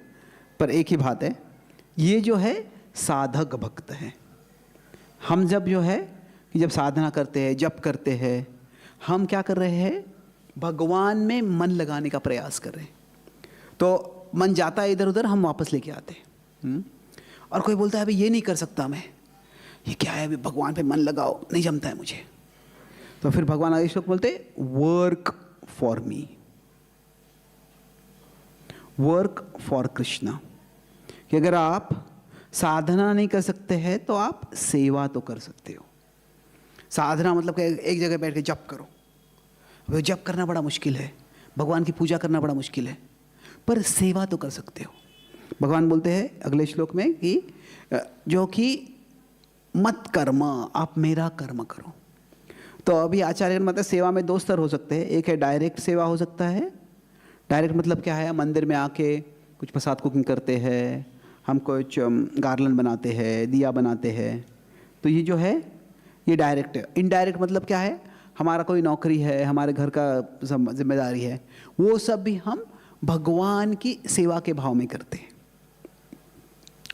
पर एक ही बात है, ये जो है साधक भक्त है। हम जब जो है कि जब साधना करते हैं, जप करते हैं, हम क्या कर रहे हैं, भगवान में मन लगाने का प्रयास कर रहे हैं। तो मन जाता है इधर उधर, हम वापस लेके आते हैं। और कोई बोलता है अभी ये नहीं कर सकता मैं, ये क्या है, अभी भगवान पे मन लगाओ, नहीं जमता है मुझे। तो फिर भगवान आगे श्लोक बोलते work for me, work for Krishna. कि अगर आप साधना नहीं कर सकते हैं तो आप सेवा तो कर सकते हो। साधना मतलब कि एक जगह बैठ के जप करो, वो जप करना बड़ा मुश्किल है, भगवान की पूजा करना बड़ा मुश्किल है, पर सेवा तो कर सकते हो। भगवान बोलते हैं अगले श्लोक में कि जो कि मत कर्म, आप मेरा कर्म करो। तो अभी आचार्य मतलब सेवा में दो स्तर हो सकते हैं। एक है डायरेक्ट सेवा हो सकता है। डायरेक्ट मतलब क्या है, मंदिर में आके कुछ प्रसाद कुकिंग करते हैं, हम कुछ गार्लन बनाते हैं, दिया बनाते हैं, तो ये जो है ये डायरेक्ट है। इनडायरेक्ट मतलब क्या है, हमारा कोई नौकरी है, हमारे घर का जिम्मेदारी है, वो सब भी हम भगवान की सेवा के भाव में करते हैं।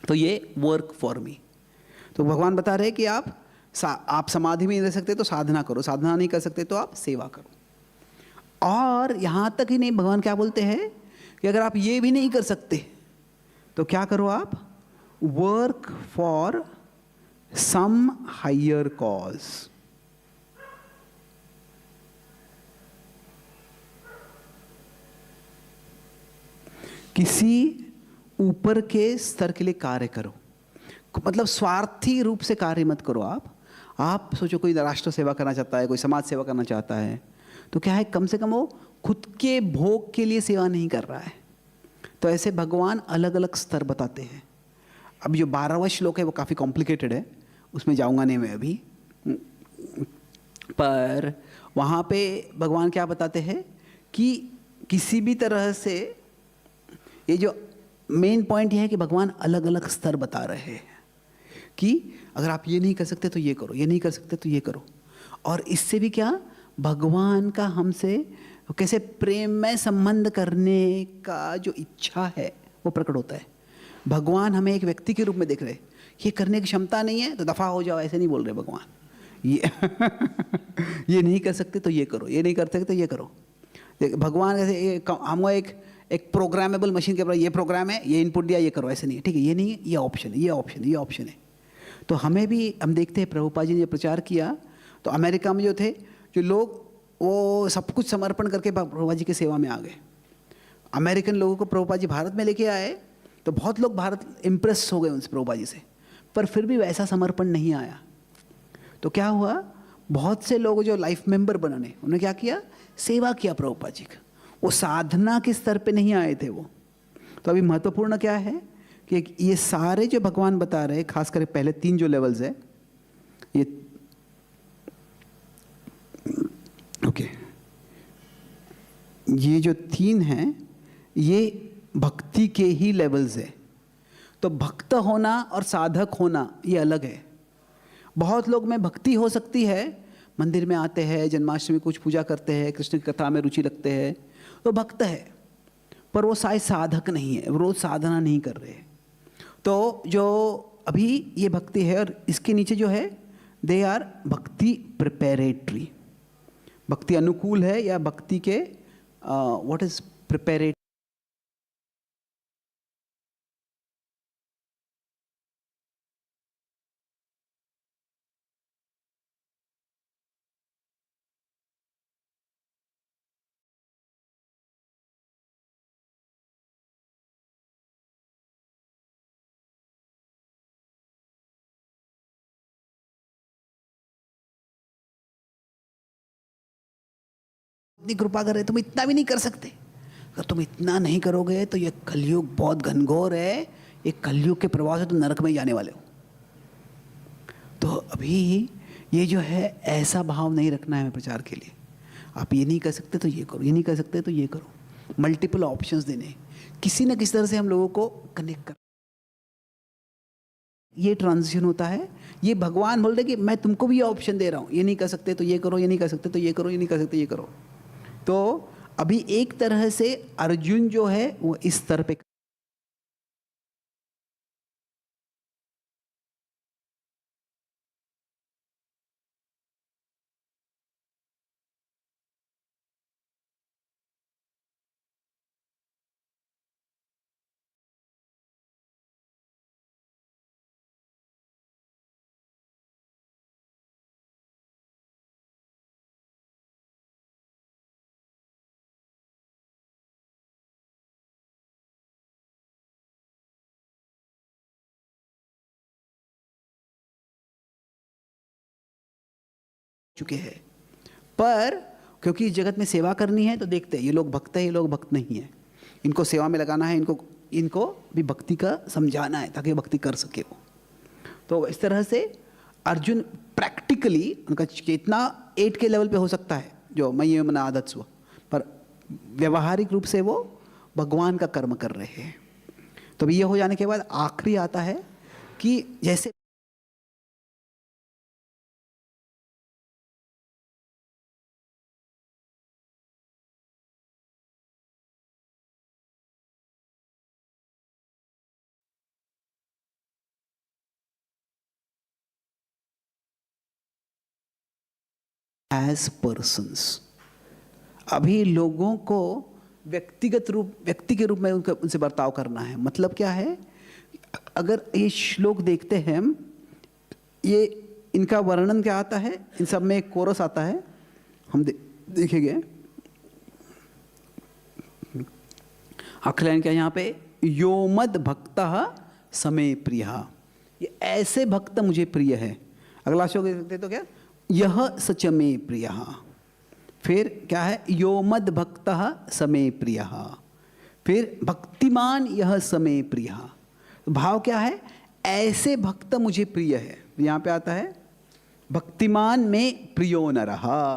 तो ये वर्क फॉर मी। तो भगवान बता रहे हैं कि आप समाधि में नहीं रह सकते तो साधना करो, साधना नहीं कर सकते तो आप सेवा करो। और यहाँ तक ही नहीं, भगवान क्या बोलते हैं कि अगर आप ये भी नहीं कर सकते तो क्या करो, आप work for some higher cause. किसी ऊपर के स्तर के लिए कार्य करो, मतलब स्वार्थी रूप से कार्य मत करो। आप सोचो कोई राष्ट्र सेवा करना चाहता है, कोई समाज सेवा करना चाहता है, तो क्या है, कम से कम वो खुद के भोग के लिए सेवा नहीं कर रहा है। तो ऐसे भगवान अलग अलग स्तर बताते हैं। अब जो 12वां श्लोक है वो काफ़ी कॉम्प्लिकेटेड है, उसमें जाऊंगा नहीं मैं अभी, पर वहाँ पे भगवान क्या बताते हैं कि किसी भी तरह से, ये जो मेन पॉइंट ये है कि भगवान अलग अलग स्तर बता रहे हैं कि अगर आप ये नहीं कर सकते तो ये करो, ये नहीं कर सकते तो ये करो। और इससे भी क्या, भगवान का हमसे कैसे प्रेममय संबंध करने का जो इच्छा है वो प्रकट होता है। भगवान हमें एक व्यक्ति के रूप में देख रहे, ये करने की क्षमता नहीं है तो दफा हो जाओ, ऐसे नहीं बोल रहे भगवान। ये ये नहीं कर सकते तो ये करो, ये नहीं कर सकते तो ये करो। भगवान कैसे, हम एक प्रोग्रामेबल मशीन के ऊपर ये प्रोग्राम है, ये इनपुट दिया, ये करो, ऐसे नहीं है, ठीक है, ये नहीं है, ये ऑप्शन है, ये ऑप्शन है, ये ऑप्शन है। तो हमें भी, हम देखते हैं प्रभुपाद जी ने प्रचार किया तो अमेरिका में जो थे जो लोग, वो सब कुछ समर्पण करके प्रभुपाद जी की सेवा में आ गए। अमेरिकन लोगों को प्रभुपाद जी भारत में लेके आए तो बहुत लोग भारत इम्प्रेस हो गए उनसे, प्रभुपाद जी से, पर फिर भी वैसा समर्पण नहीं आया। तो क्या हुआ, बहुत से लोग जो लाइफ मेंबर बनने, उन्होंने क्या किया, सेवा किया प्रभुपाद जी का, वो साधना के स्तर पे नहीं आए थे वो। तो अभी महत्वपूर्ण क्या है कि ये सारे जो भगवान बता रहे हैं, खासकर पहले 3 जो लेवल्स है, ये ओके, ये जो 3 हैं ये भक्ति के ही लेवल्स है। तो भक्त होना और साधक होना ये अलग है। बहुत लोग में भक्ति हो सकती है, मंदिर में आते हैं, जन्माष्टमी कुछ पूजा करते हैं, कृष्ण की कथा में रुचि रखते हैं, तो भक्त है, पर वो शायद साधक नहीं है, रोज साधना नहीं कर रहे। तो जो अभी ये भक्ति है, और इसके नीचे जो है दे आर भक्ति प्रिपेरेटरी, भक्ति अनुकूल है या भक्ति के व्हाट इज प्रिपेरेटरी। इतनी कृपा कर रहे, तुम इतना भी नहीं कर सकते। अगर तुम इतना नहीं करोगे तो ये कलयुग बहुत घनघोर है, ये कलयुग के प्रभाव से तुम नरक में ही जाने वाले हो। तो अभी ये जो है ऐसा भाव नहीं रखना है हमें प्रचार के लिए। आप ये नहीं कर सकते तो ये करो, ये नहीं कर सकते तो ये करो, मल्टीपल ऑप्शंस देने, किसी न किसी तरह से हम लोगों को कनेक्ट कर। ये ट्रांजिशन होता है, ये भगवान बोल रहे कि मैं तुमको भी ये ऑप्शन दे रहा हूँ, ये नहीं कर सकते तो ये करो, ये नहीं कर सकते तो ये करो, ये नहीं कर सकते ये करो। तो अभी एक तरह से अर्जुन जो है वो इस स्तर पे चुके हैं, पर क्योंकि इस जगत में सेवा करनी है तो देखते हैं ये लोग भक्त है, ये लोग भक्त नहीं है, इनको सेवा में लगाना है, इनको भी भक्ति का समझाना है ताकि भक्ति कर सके वो। तो इस तरह से अर्जुन प्रैक्टिकली उनका चेतना 8 के लेवल पे हो सकता है, जो मय्य मन आदत स्व, पर व्यवहारिक रूप से वो भगवान का कर्म कर रहे हैं। तो ये हो जाने के बाद आखिरी आता है कि जैसे एज पर्सन्स, अभी लोगों को व्यक्ति के रूप में उनसे बर्ताव करना है। मतलब क्या है, अगर ये श्लोक देखते हैं हम, ये इनका वर्णन क्या आता है, इन सब में एक कोरस आता है, हम देखेंगे। अखिलान क्या यहाँ पे, यो मद भक्तः समे प्रियः, ये ऐसे भक्त मुझे प्रिय है। अगला श्लोक देखते तो क्या, यह सच में प्रियः, फिर क्या है, यो मद भक्तः समे प्रियः, फिर भक्तिमान यह समे प्रियः। भाव क्या है, ऐसे भक्त मुझे प्रिय है। यहाँ पे आता है भक्तिमान में प्रियो न रहा।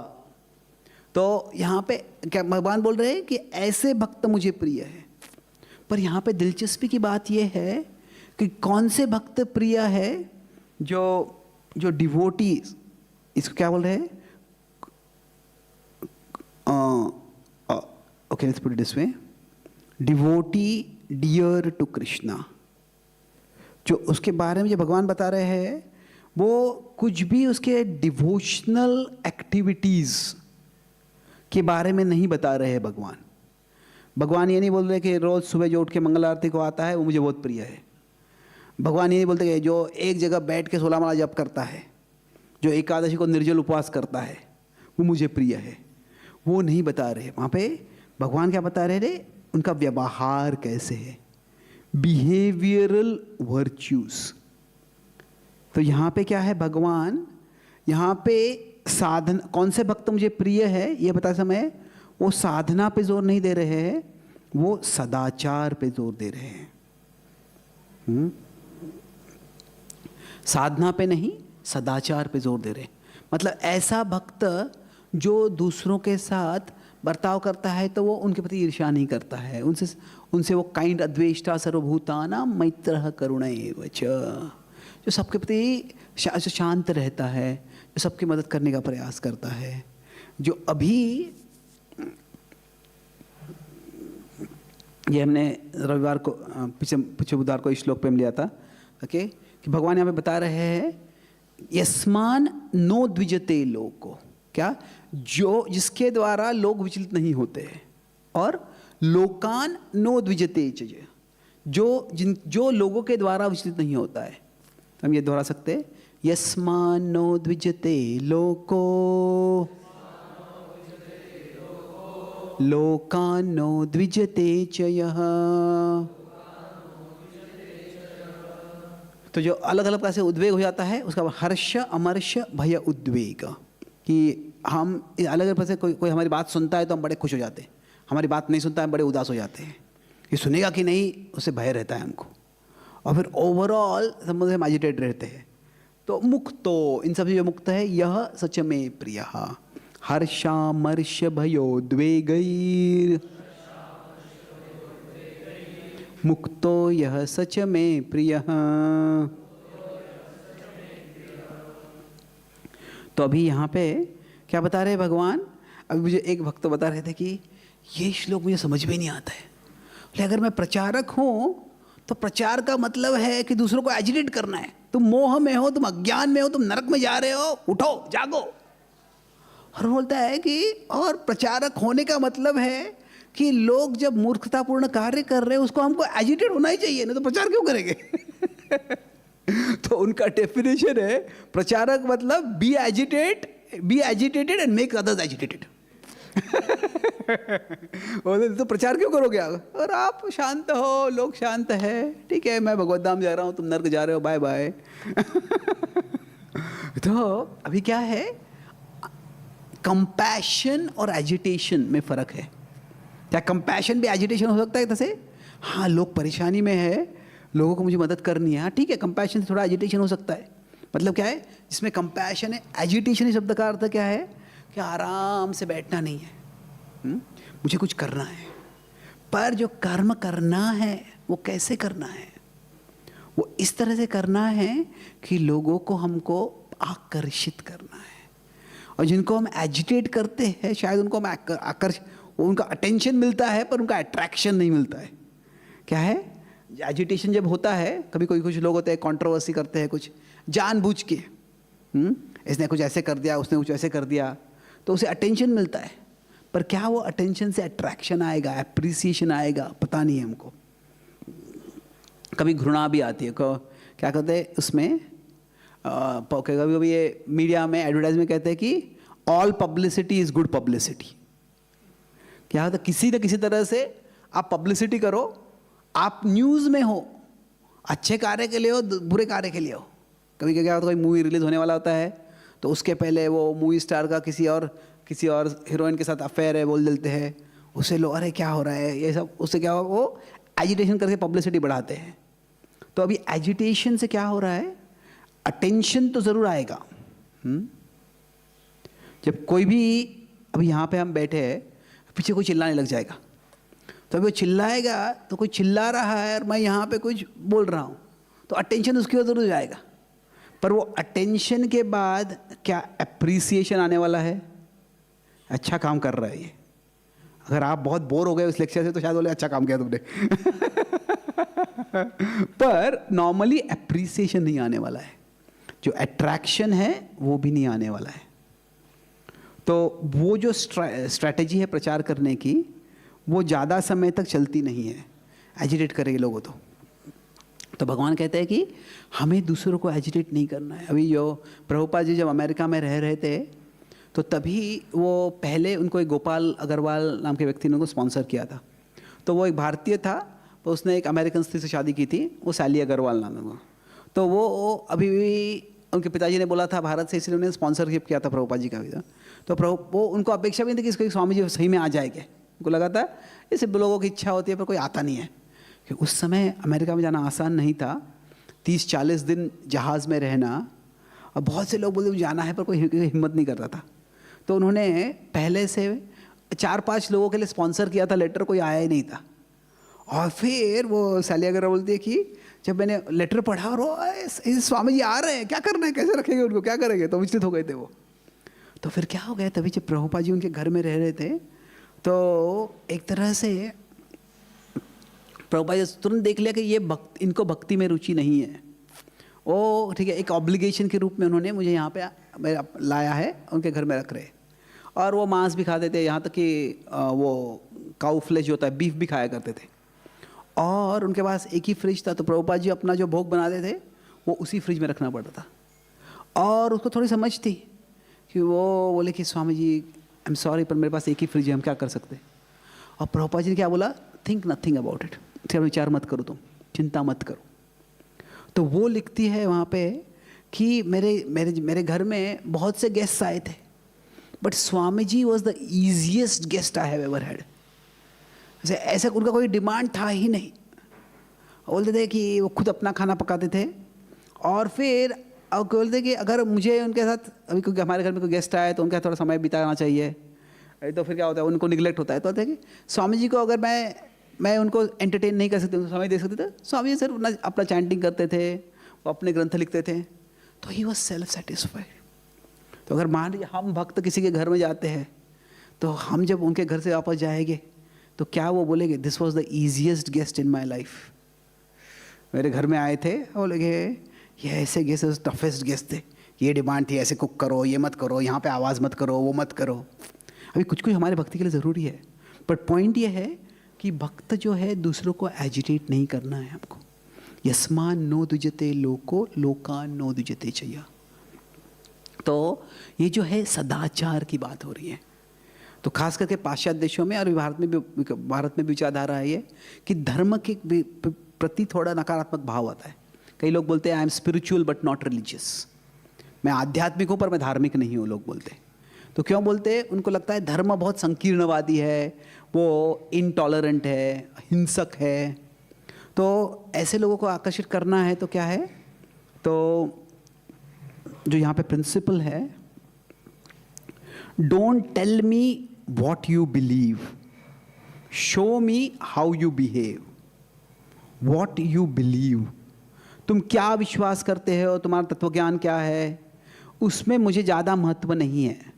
तो यहाँ पे क्या भगवान बोल रहे हैं कि ऐसे भक्त मुझे प्रिय है। पर यहाँ पे दिलचस्पी की बात यह है कि कौन से भक्त प्रिय है, जो डिवोटीज, इसको क्या बोल रहे हैं, okay let's put it this way, devotee dear to Krishna. जो उसके बारे में जो भगवान बता रहे हैं वो कुछ भी उसके डिवोशनल एक्टिविटीज़ के बारे में नहीं बता रहे हैं। भगवान ये नहीं बोल रहे कि रोज़ सुबह जो उठ के मंगल आरती को आता है वो मुझे बहुत प्रिय है। भगवान ये नहीं बोलते कि जो एक जगह बैठ के 16 माला जप करता है, जो एकादशी को निर्जल उपवास करता है, वो मुझे प्रिय है। वो नहीं बता रहे वहाँ पे। भगवान क्या बता रहे थे, उनका व्यवहार कैसे है, बिहेवियरल वर्च्यूज। तो यहाँ पे क्या है, भगवान यहाँ पे साधन, कौन से भक्त मुझे प्रिय है ये बता समय, वो साधना पे जोर नहीं दे रहे हैं, वो सदाचार पे जोर दे रहे हैं। साधना पे नहीं, सदाचार पे जोर दे रहे हैं। मतलब ऐसा भक्त जो दूसरों के साथ बर्ताव करता है तो वो उनके प्रति ईर्ष्या नहीं करता है, उनसे वो काइंड अद्वेष्टा सर्वभूतानां मैत्रः करुण एव च, जो सबके प्रति शांत रहता है, जो सबकी मदद करने का प्रयास करता है। जो अभी ये हमने रविवार को पिछले बुधवार को इस श्लोक पे हम लिया था, ओके, कि भगवान यहाँ पे बता रहे हैं यस्मान नो द्विजते लोको, क्या, जो जिसके द्वारा लोग विचलित नहीं होते हैं, और लोकान नो द्विजते च, जो लोगों के द्वारा विचलित नहीं होता है। हम ये दोहरा सकते हैं, यस्मान नो द्विजते लोको लोकान नो द्विजते च यः। तो जो अलग अलग तरह से उद्वेग हो जाता है उसका हर्ष अमर्ष भय उद्वेग, कि हम अलग अलग तरह से कोई हमारी बात सुनता है तो हम बड़े खुश हो जाते हैं, हमारी बात नहीं सुनता है बड़े उदास हो जाते हैं, ये सुनेगा कि नहीं उससे भय रहता है हमको, और फिर ओवरऑल समझ हम एजिटेट रहते हैं। तो मुक्तो, इन सब से जो मुक्त है, यह सच में प्रिय, हर्षामर्ष भयोद्वेगैर् मुक्तो यह सच में प्रिय। तो अभी यहाँ पे क्या बता रहे हैं भगवान, अभी मुझे एक भक्त बता रहे थे कि ये श्लोक मुझे समझ में नहीं आता है, लेकिन अगर मैं प्रचारक हूँ तो प्रचार का मतलब है कि दूसरों को एजिटेट करना है। तुम मोह में हो, तुम अज्ञान में हो, तुम नरक में जा रहे हो, उठो जागो। और बोलता है कि और प्रचारक होने का मतलब है कि लोग जब मूर्खतापूर्ण कार्य कर रहे हैं उसको हमको एजिटेट होना ही चाहिए, नहीं तो प्रचार क्यों करेंगे। तो उनका डेफिनेशन है प्रचारक मतलब be agitated and make others agitated. तो प्रचार क्यों करोगे आप, और आप शांत हो, लोग शांत है, ठीक है मैं भगवत धाम जा रहा हूँ, तुम नर्क जा रहे हो, बाय बाय। तो अभी क्या है, कंपैशन और एजिटेशन में फ़र्क है। क्या कंपैशन भी एजिटेशन हो सकता है जैसे? हाँ, लोग परेशानी में है, लोगों को मुझे मदद करनी है, हाँ ठीक है, कंपैशन से थोड़ा एजिटेशन हो सकता है। मतलब क्या है, जिसमें कंपैशन है, एजिटेशन शब्द का अर्थ क्या है कि आराम से बैठना नहीं है, मुझे कुछ करना है। पर जो कर्म करना है वो कैसे करना है? वो इस तरह से करना है कि लोगों को हमको आकर्षित करना है। और जिनको हम एजिटेट करते हैं शायद उनको हम उनका अटेंशन मिलता है पर उनका अट्रैक्शन नहीं मिलता है। क्या है, एजिटेशन जब होता है, कभी कोई कुछ लोग होते हैं कंट्रोवर्सी करते हैं कुछ जानबूझ के, इसने कुछ ऐसे कर दिया, उसने कुछ ऐसे कर दिया, तो उसे अटेंशन मिलता है। पर क्या वो अटेंशन से अट्रैक्शन आएगा, एप्रिसिएशन आएगा, पता नहीं है हमको। कभी घृणा भी आती है, क्या कहते हैं उसमें, कभी कभी ये मीडिया में एडवर्टाइज में कहते हैं कि all publicity is good publicity. क्या होता है, किसी न किसी तरह से आप पब्लिसिटी करो, आप न्यूज़ में हो, अच्छे कार्य के लिए हो, बुरे कार्य के लिए हो। कभी क्या होता है, कोई मूवी रिलीज होने वाला होता है तो उसके पहले वो मूवी स्टार का किसी और हीरोइन के साथ अफेयर है बोल देते हैं, उससे लोग अरे क्या हो रहा है ये सब, उससे क्या हो, वो एजिटेशन करके पब्लिसिटी बढ़ाते हैं। तो अभी एजिटेशन से क्या हो रहा है, अटेंशन तो ज़रूर आएगा। जब कोई भी, अभी यहाँ पे हम बैठे हैं, पीछे कोई चिल्लाने लग जाएगा, तो अभी वो चिल्लाएगा तो कोई चिल्ला रहा है और मैं यहाँ पे कुछ बोल रहा हूँ, तो अटेंशन उसकी ओर ज़रूर जाएगा। पर वो अटेंशन के बाद क्या एप्रिसिएशन आने वाला है? अच्छा काम कर रहा है ये। अगर आप बहुत बोर हो गए उस लेक्चर से तो शायद बोले अच्छा काम किया तुमने पर नॉर्मली एप्रिसिएशन नहीं आने वाला है, जो अट्रैक्शन है वो भी नहीं आने वाला है। तो वो जो स्ट्रैटेजी है प्रचार करने की, वो ज़्यादा समय तक चलती नहीं है, एजिटेट करेंगे लोगों तो भगवान कहते हैं कि हमें दूसरों को एजिटेट नहीं करना है। अभी जो प्रभुपाद जी जब अमेरिका में रह रहे थे तो तभी वो पहले उनको एक गोपाल अग्रवाल नाम के व्यक्ति ने उनको स्पॉन्सर किया था। तो वो एक भारतीय था, तो उसने एक अमेरिकन स्त्री से शादी की थी, वो सैली अग्रवाल नाम था। तो वो अभी भी उनके पिताजी ने बोला था भारत से, इसलिए उन्होंने स्पॉन्सरशिप किया था प्रभुपाद जी का भी। तो वो उनको अपेक्षा भी नहीं थी कि इसको स्वामी जी सही में आ जाएंगे, उनको लगा था ये सिर्फ लोगों की इच्छा होती है पर कोई आता नहीं है। कि उस समय अमेरिका में जाना आसान नहीं था, 30-40 दिन जहाज़ में रहना, और बहुत से लोग बोलते जाना है पर कोई हिम्मत नहीं करता था। तो उन्होंने पहले से 4-5 लोगों के लिए स्पॉन्सर किया था लेटर, कोई आया ही नहीं था। और फिर वो सैली अग्रवाल बोलती है कि जब मैंने लेटर पढ़ा और वो स्वामी जी आ रहे हैं, क्या करना है, कैसे रखेंगे उनको, क्या करेंगे, तो विचलित हो गए थे वो। तो फिर क्या हो गया, तभी जब प्रभुपाद जी उनके घर में रह रहे थे तो एक तरह से प्रभुपाद जी तुरंत देख लिया कि ये इनको भक्ति में रुचि नहीं है। ओ ठीक है, एक ऑब्लिगेशन के रूप में उन्होंने मुझे यहाँ पे लाया है, उनके घर में रख रहे। और वो मांस भी खाते थे, यहाँ तक कि वो काऊ फ्लेश जो होता है बीफ भी खाया करते थे। और उनके पास एक ही फ्रिज था, तो प्रभुपाद जी अपना जो भोग बनाते थे वो उसी फ्रिज में रखना पड़ता था। और उसको थोड़ी समझ थी कि वो बोले कि Swami ji I am sorry पर मेरे पास एक ही फ्रिज है, हम क्या कर सकते। और प्रभुपाद जी ने क्या बोला, थिंक नथिंग अबाउट इट, विचार मत करो, तुम चिंता मत करो। तो वो लिखती है वहाँ पे कि मेरे घर में बहुत से गेस्ट आए थे, but Swami ji was the easiest guest I have ever had. ऐसा उनका कोई डिमांड था ही नहीं। बोलते थे कि वो खुद अपना खाना पकाते थे, और फिर बोलते कि अगर मुझे उनके साथ, अभी क्योंकि हमारे घर में कोई गेस्ट आए तो उनका थोड़ा समय बिताना चाहिए, तो फिर क्या होता है उनको निगलेक्ट होता है। तो होता है कि स्वामी जी को अगर मैं उनको एंटरटेन नहीं कर सकती, उनको समय दे सकते थे, स्वामी जी सिर्फ अपना चैंटिंग करते थे, वो अपने ग्रंथ लिखते थे, तो ही वॉज सेल्फ सेटिस्फाइड। तो अगर मान लीजिए हम भक्त किसी के घर में जाते हैं, तो हम जब उनके घर से वापस जाएंगे तो क्या वो बोलेंगे this was the easiest guest in my life. मेरे घर में आए थे, बोलेंगे ये ऐसे गेस्ट टफेस्ट गेस्ट थे, ये डिमांड थी, ऐसे कुक करो, ये मत करो, यहाँ पे आवाज़ मत करो, वो मत करो। अभी कुछ कुछ हमारे भक्ति के लिए ज़रूरी है, बट पॉइंट ये है कि भक्त जो है दूसरों को एजिटेट नहीं करना है हमको। यस्मान नो दुजते लोको लोकान नो दुजते चया। तो ये जो है सदाचार की बात हो रही है। तो खास करके पाश्चात्य देशों में और भारत में भी विचारधारा है ये कि धर्म के प्रति थोड़ा नकारात्मक भाव आता है। कई लोग बोलते हैं I am spiritual but not religious, मैं आध्यात्मिक हूँ पर मैं धार्मिक नहीं हूँ, लोग बोलते हैं। तो क्यों बोलते हैं? उनको लगता है धर्म बहुत संकीर्णवादी है, वो इनटॉलरेंट है, हिंसक है। तो ऐसे लोगों को आकर्षित करना है तो क्या है? तो जो यहाँ पे प्रिंसिपल है, don't tell me what you believe, show me how you behave. What you believe, तुम क्या विश्वास करते हो, तुम्हारा तत्वज्ञान क्या है, उसमें मुझे ज़्यादा महत्व नहीं है।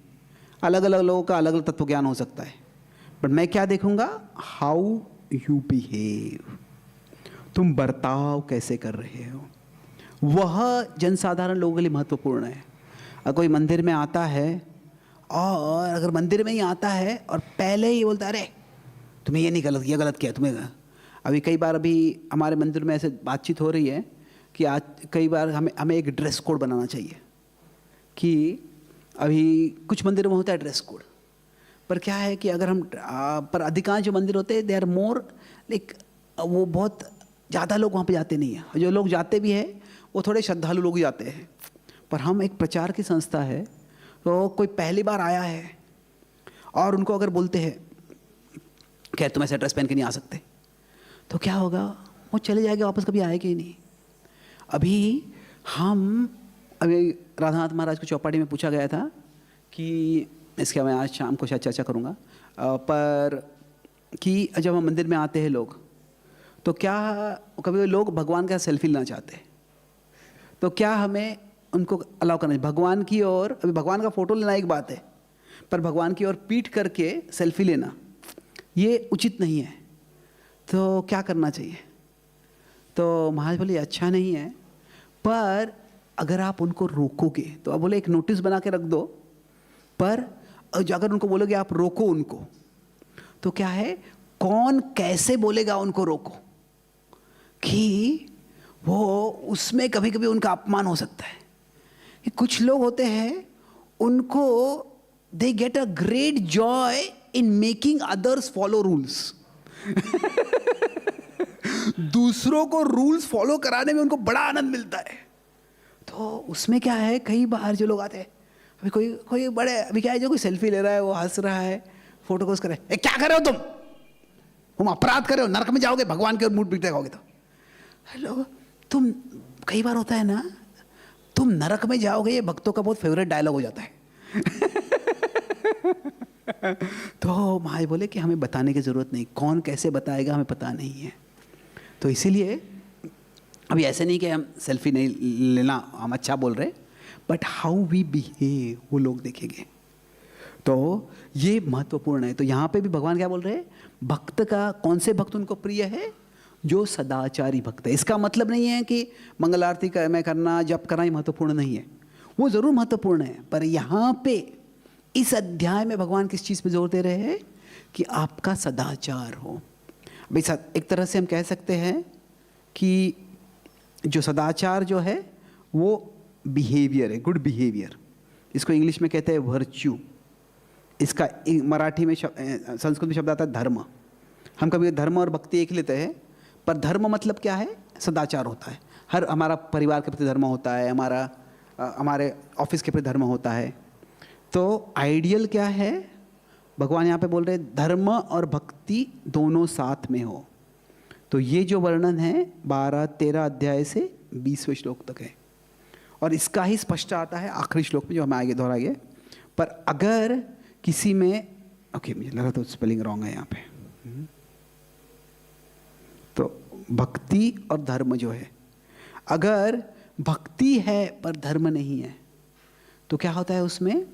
अलग अलग लोगों का अलग अलग तत्वज्ञान हो सकता है, बट मैं क्या देखूंगा? हाउ यू बिहेव, तुम बर्ताव कैसे कर रहे हो, वह जनसाधारण लोगों के लिए महत्वपूर्ण है। अगर कोई मंदिर में आता है, और अगर मंदिर में ही आता है और पहले ही बोलता है अरे तुम्हें ये नहीं गलत किया तुम्हें। अभी कई बार अभी हमारे मंदिर में ऐसे बातचीत हो रही है कि आज कई बार हमें एक ड्रेस कोड बनाना चाहिए, कि अभी कुछ मंदिरों में होता है ड्रेस कोड, पर क्या है कि अगर हम पर अधिकांश जो मंदिर होते हैं दे आर मोर लाइक, वो बहुत ज़्यादा लोग वहाँ पे जाते नहीं हैं, जो लोग जाते भी हैं वो थोड़े श्रद्धालु लोग ही जाते हैं। पर हम एक प्रचार की संस्था है, तो कोई पहली बार आया है और उनको अगर बोलते हैं खैर तुम ऐसा ड्रेस पहन के नहीं आ सकते, तो क्या होगा? वो चले जाएंगे वापस, कभी आएगा ही नहीं। अभी राधानाथ महाराज को चौपाटी में पूछा गया था कि इसके मैं आज शाम को शायद चर्चा करूँगा, पर कि जब हम मंदिर में आते हैं लोग, तो क्या कभी लोग भगवान का सेल्फी लेना चाहते हैं, तो क्या हमें उनको अलाउ करना चाहिए? भगवान की ओर, अभी भगवान का फोटो लेना एक बात है, पर भगवान की ओर पीठ करके सेल्फी लेना ये उचित नहीं है। तो क्या करना चाहिए? तो महाराज बोले अच्छा नहीं है, पर अगर आप उनको रोकोगे तो आप बोले एक नोटिस बना के रख दो, पर अगर उनको बोलोगे आप रोको उनको, तो क्या है, कौन कैसे बोलेगा उनको रोको, कि वो उसमें कभी कभी उनका अपमान हो सकता है। कि कुछ लोग होते हैं उनको they get a great joy in making others follow rules. दूसरों को रूल्स फॉलो कराने में उनको बड़ा आनंद मिलता है। तो उसमें क्या है, कई बार जो लोग आते हैं, अभी कोई बड़े अभी क्या है, जो कोई सेल्फी ले रहा है, वो हंस रहा है, फोटो पोस्ट कर रहा है, क्या कर रहे हो तुम अपराध कर रहे हो, नरक में जाओगे, भगवान के मुंह पीट लगाओगे। तो हेलो, तुम कई बार होता है ना, तुम नरक में जाओगे, ये भक्तों का बहुत फेवरेट डायलॉग हो जाता है। तो महाराज बोले कि हमें बताने की जरूरत नहीं, कौन कैसे बताएगा हमें पता नहीं है। तो इसीलिए अभी ऐसे नहीं कि हम सेल्फी नहीं लेना, हम अच्छा बोल रहे, बट हाउ वी बिहेव वो लोग देखेंगे। तो ये महत्वपूर्ण है। तो यहाँ पे भी भगवान क्या बोल रहे हैं? भक्त का, कौन से भक्त उनको प्रिय है? जो सदाचारी भक्त है। इसका मतलब नहीं है कि मंगल आरती में करना, जप करना ही महत्वपूर्ण नहीं है, वो ज़रूर महत्वपूर्ण है, पर यहाँ पे इस अध्याय में भगवान किस चीज़ पे जोर दे रहे हैं? कि आपका सदाचार हो। भाई एक तरह से हम कह सकते हैं कि जो सदाचार जो है वो बिहेवियर है, गुड बिहेवियर। इसको इंग्लिश में कहते हैं वर्च्यू। इसका मराठी में संस्कृत में शब्द आता है धर्म। हम कभी धर्म और भक्ति एक लेते हैं, पर धर्म मतलब क्या है? सदाचार होता है। हमारा परिवार के प्रति धर्म होता है, हमारे ऑफिस के प्रति धर्म होता है। तो आइडियल क्या है? भगवान यहाँ पे बोल रहे हैं धर्म और भक्ति दोनों साथ में हो। तो ये जो वर्णन है 12-13 अध्याय से 20वें श्लोक तक है, और इसका ही स्पष्ट आता है आखिरी श्लोक में जो हमें आगे दोहराएंगे। पर अगर किसी में मुझे लगा तो स्पेलिंग रॉन्ग है यहाँ पे। तो भक्ति और धर्म जो है, अगर भक्ति है पर धर्म नहीं है तो क्या होता है उसमें?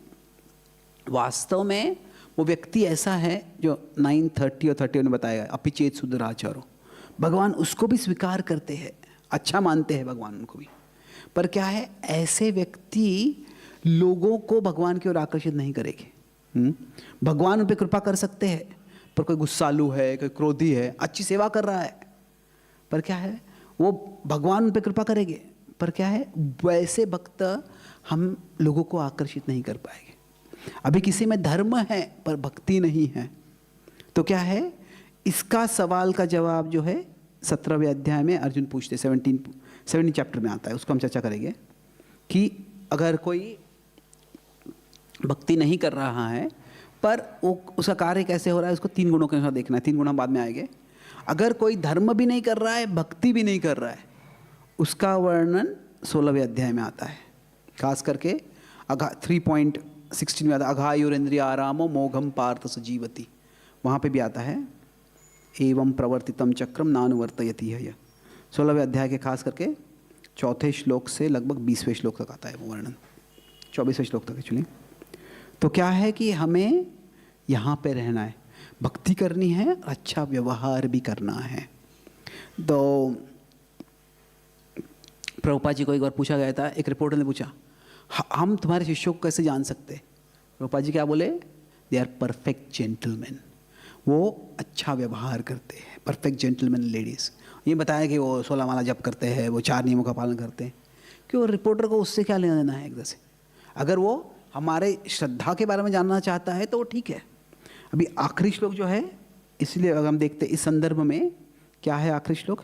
वास्तव में वो व्यक्ति ऐसा है जो 9:30 और 31 में बताएगा, अपिचेत सुदराचारो। भगवान उसको भी स्वीकार करते हैं, अच्छा मानते हैं भगवान उनको भी, पर क्या है, ऐसे व्यक्ति लोगों को भगवान की ओर आकर्षित नहीं करेंगे। भगवान उन पर कृपा कर सकते हैं, पर कोई गुस्सालु है, कोई क्रोधी है, अच्छी सेवा कर रहा है, पर क्या है, वो भगवान उन पर कृपा करेंगे, पर क्या है, वैसे भक्त हम लोगों को आकर्षित नहीं कर पाएंगे। अभी किसी में धर्म है पर भक्ति नहीं है, तो क्या है? इसका सवाल का जवाब जो है 17वें अध्याय में अर्जुन पूछते, 17 चैप्टर में आता है, उसको हम चर्चा करेंगे कि अगर कोई भक्ति नहीं कर रहा है, पर वो उसका कार्य कैसे हो रहा है उसको 3 गुणों के अनुसार देखना है। 3 गुण हम बाद में आएंगे। अगर कोई धर्म भी नहीं कर रहा है, भक्ति भी नहीं कर रहा है, उसका वर्णन 16वें अध्याय में आता है। खास करके 3.16 में आता है, अघायुरेंद्रिय आरामो मोघम पार्थ सजीवती, वहाँ पे भी आता है एवं प्रवर्तितम चक्रम नानुवर्तयति है। यह 16वें अध्याय के खास करके 4 श्लोक से लगभग 20वें श्लोक तक आता है वो वर्णन, 24वें श्लोक तक एक्चुअली। तो क्या है कि हमें यहाँ पे रहना है, भक्ति करनी है, अच्छा व्यवहार भी करना है। तो प्रभुपाद जी को एक बार पूछा गया था, एक रिपोर्टर ने पूछा, हम तुम्हारे शिष्यों को कैसे जान सकते? प्रभुपाद जी क्या बोले? दे आर परफेक्ट जेंटलमैन, वो अच्छा व्यवहार करते हैं, परफेक्ट जेंटलमैन लेडीज़। ये बताया कि वो 16 माला जप करते हैं, वो 4 नियमों का पालन करते हैं। क्यों? रिपोर्टर को उससे क्या लेना देना है एक तरह से? अगर वो हमारे श्रद्धा के बारे में जानना चाहता है तो वो ठीक है। अभी आखिरी श्लोक जो है, इसलिए अगर हम देखते इस संदर्भ में क्या है आखिरी श्लोक,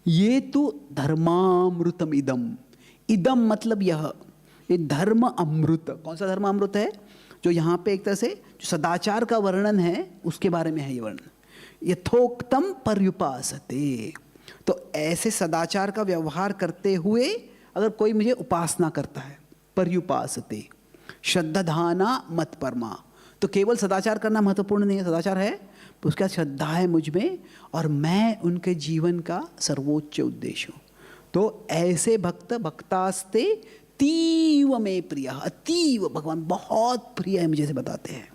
ये तो धर्मामृतम इदम, इदम मतलब यह, ये धर्म अमृत। कौन सा धर्म अमृत है? जो यहाँ पे एक तरह से जो सदाचार का वर्णन है उसके बारे में है ये वर्णन। यथोक्तम पर्युपासते, तो ऐसे सदाचार का व्यवहार करते हुए अगर कोई मुझे उपासना करता है, पर्युपासते श्रद्धाधाना मत परमा, तो केवल सदाचार करना महत्वपूर्ण नहीं है, सदाचार है तो उसका श्रद्धा है मुझ में और मैं उनके जीवन का सर्वोच्च उद्देश्य हूँ। तो ऐसे भक्त भक्तास्ते तीव में प्रिय, अतीव भगवान बहुत प्रिय है मुझे से बताते हैं।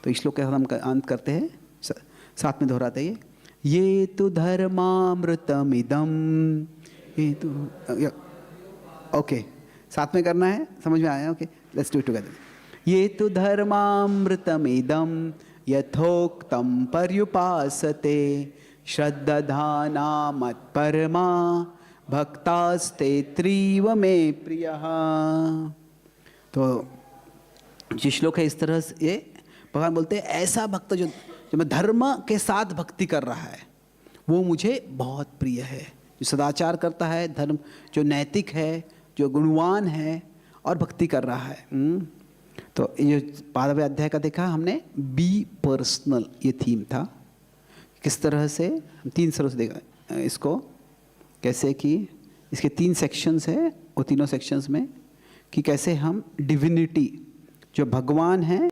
तो इस श्लोक के साथ हम अंत करते हैं, साथ में दोहराते हैं ये तो धर्मामृतमिदम, ये तो ओके साथ में करना है, समझ में आया? Okay, let's do it together. ये तो धर्मामृतमिदम यथोक्तम पर्युपासते श्रद्धाना मत्परमा भक्तास्ते त्रीव में प्रियः। तो जो श्लोक है इस तरह से ये भगवान बोलते हैं ऐसा भक्त जो मैं धर्म के साथ भक्ति कर रहा है वो मुझे बहुत प्रिय है, जो सदाचार करता है, धर्म जो नैतिक है, जो गुणवान है और भक्ति कर रहा है। तो ये 12वें अध्याय का देखा हमने, बी पर्सनल, ये थीम था। किस तरह से 3 तरह से देखा इसको, कैसे कि इसके 3 सेक्शंस है, वो तीनों सेक्शंस में कि कैसे हम डिविनिटी जो भगवान है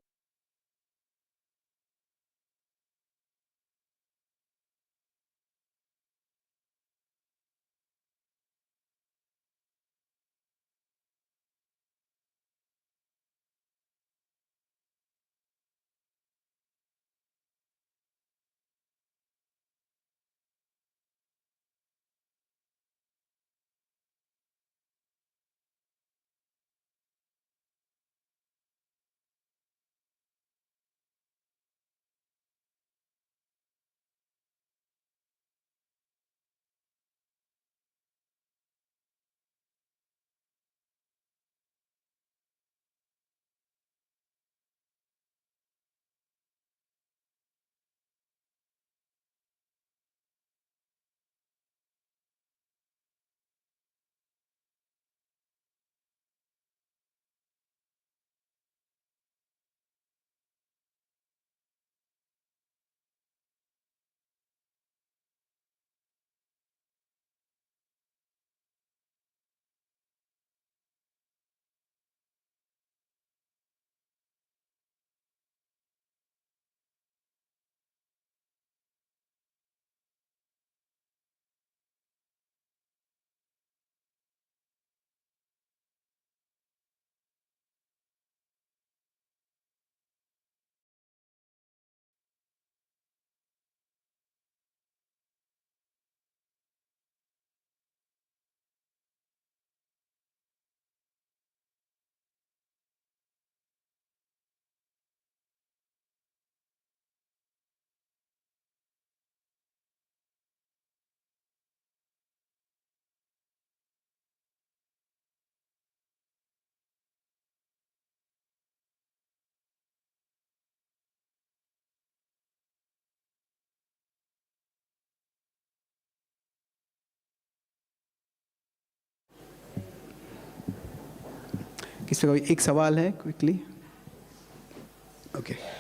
किसी का एक सवाल है quickly? Okay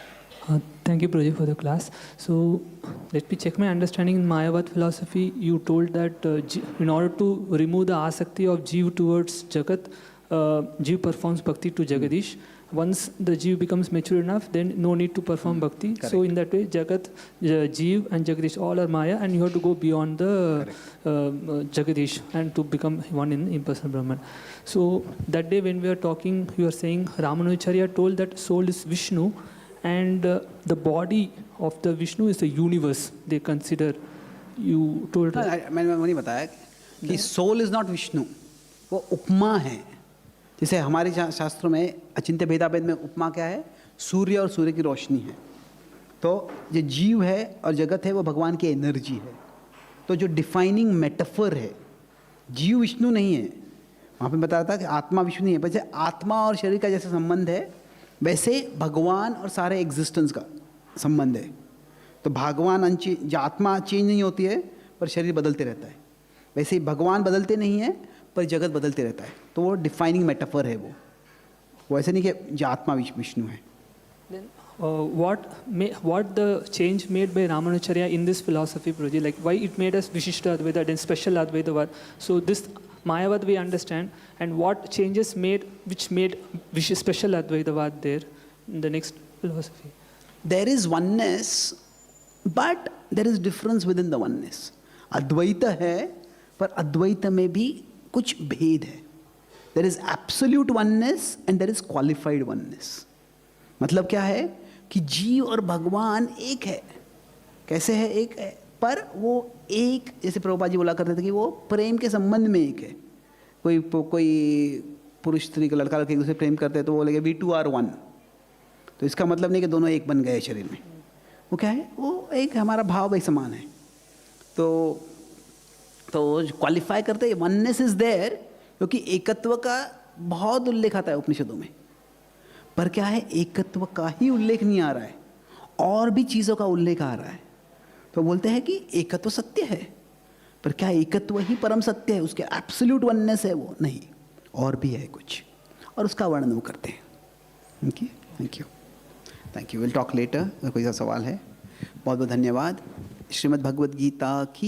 Thank you, Prabhuji, for the class. So, let me check my understanding. In Mayavad philosophy, you told that in order to remove the asakti of Jeev towards Jagat, Jeev performs bhakti to Jagadish. Once the Jeev becomes mature enough, then no need to perform bhakti. Correct. So, in that way, Jagat, Jeev and Jagadish all are Maya, and you have to go beyond the Jagadish and to become one in impersonal Brahman. So, that day when we are talking, you are saying Ramanujacharya told that soul is Vishnu. And the body of the Vishnu is the universe, they consider. You told. मैंने वो नहीं बताया कि soul is not Vishnu, वो उपमा है. जैसे हमारे शास्त्रों में अचिंत्य भेदाभेद में उपमा क्या है? सूर्य और सूर्य की रोशनी है. तो जो जीव है और जगत है वो भगवान की एनर्जी है. तो जो डिफाइनिंग मेटाफर है, जीव विष्णु नहीं है. वहाँ पे बता रहा था कि आत्मा विष्णु नहीं है. वैसे आत्मा और शरीर का जैसे संबंध है, वैसे भगवान और सारे एग्जिस्टेंस का संबंध है. तो भगवान जो आत्मा चेंज नहीं होती है पर शरीर बदलते रहता है, वैसे ही भगवान बदलते नहीं है पर जगत बदलते रहता है. तो वो डिफाइनिंग मेटाफर है. वो ऐसे नहीं कि जो आत्मा विष्णु है. What the change made by Ramanujacharya in this philosophy, Prabhuji? Like why it made us Vishishta Advaita, then special Advaitavad. So this Mayavad we understand, and what changes made which made special Advaitavad there in the next philosophy? There is oneness, but there is difference within the oneness. अद्वैत है पर अद्वैत में भी कुछ भेद है. There is absolute oneness and there is qualified oneness. मतलब क्या है कि जीव और भगवान एक है. कैसे है? एक है पर वो एक, जैसे प्रभुपाद जी बोला करते थे कि वो प्रेम के संबंध में एक है. कोई पुरुष स्त्री का लड़का लड़की एक दूसरे प्रेम करते हैं तो वो बोलेंगे we two are one. तो इसका मतलब नहीं कि दोनों एक बन गए शरीर में. वो क्या है? वो एक हमारा भाव एक समान है. तो क्वालिफाई करते हैं वननेस इज देयर, क्योंकि एकत्व का बहुत उल्लेख आता है उपनिषदों में. पर क्या है? एकत्व का ही उल्लेख नहीं आ रहा है, और भी चीज़ों का उल्लेख आ रहा है. तो बोलते हैं कि एकत्व सत्य है, पर क्या एकत्व ही परम सत्य है? उसके एब्सोल्यूट वननेस है वो? नहीं, और भी है कुछ, और उसका वर्णन वो करते हैं. Okay, thank you. Will talk later. कोई सा सवाल है? बहुत बहुत धन्यवाद. श्रीमद् भगवद गीता की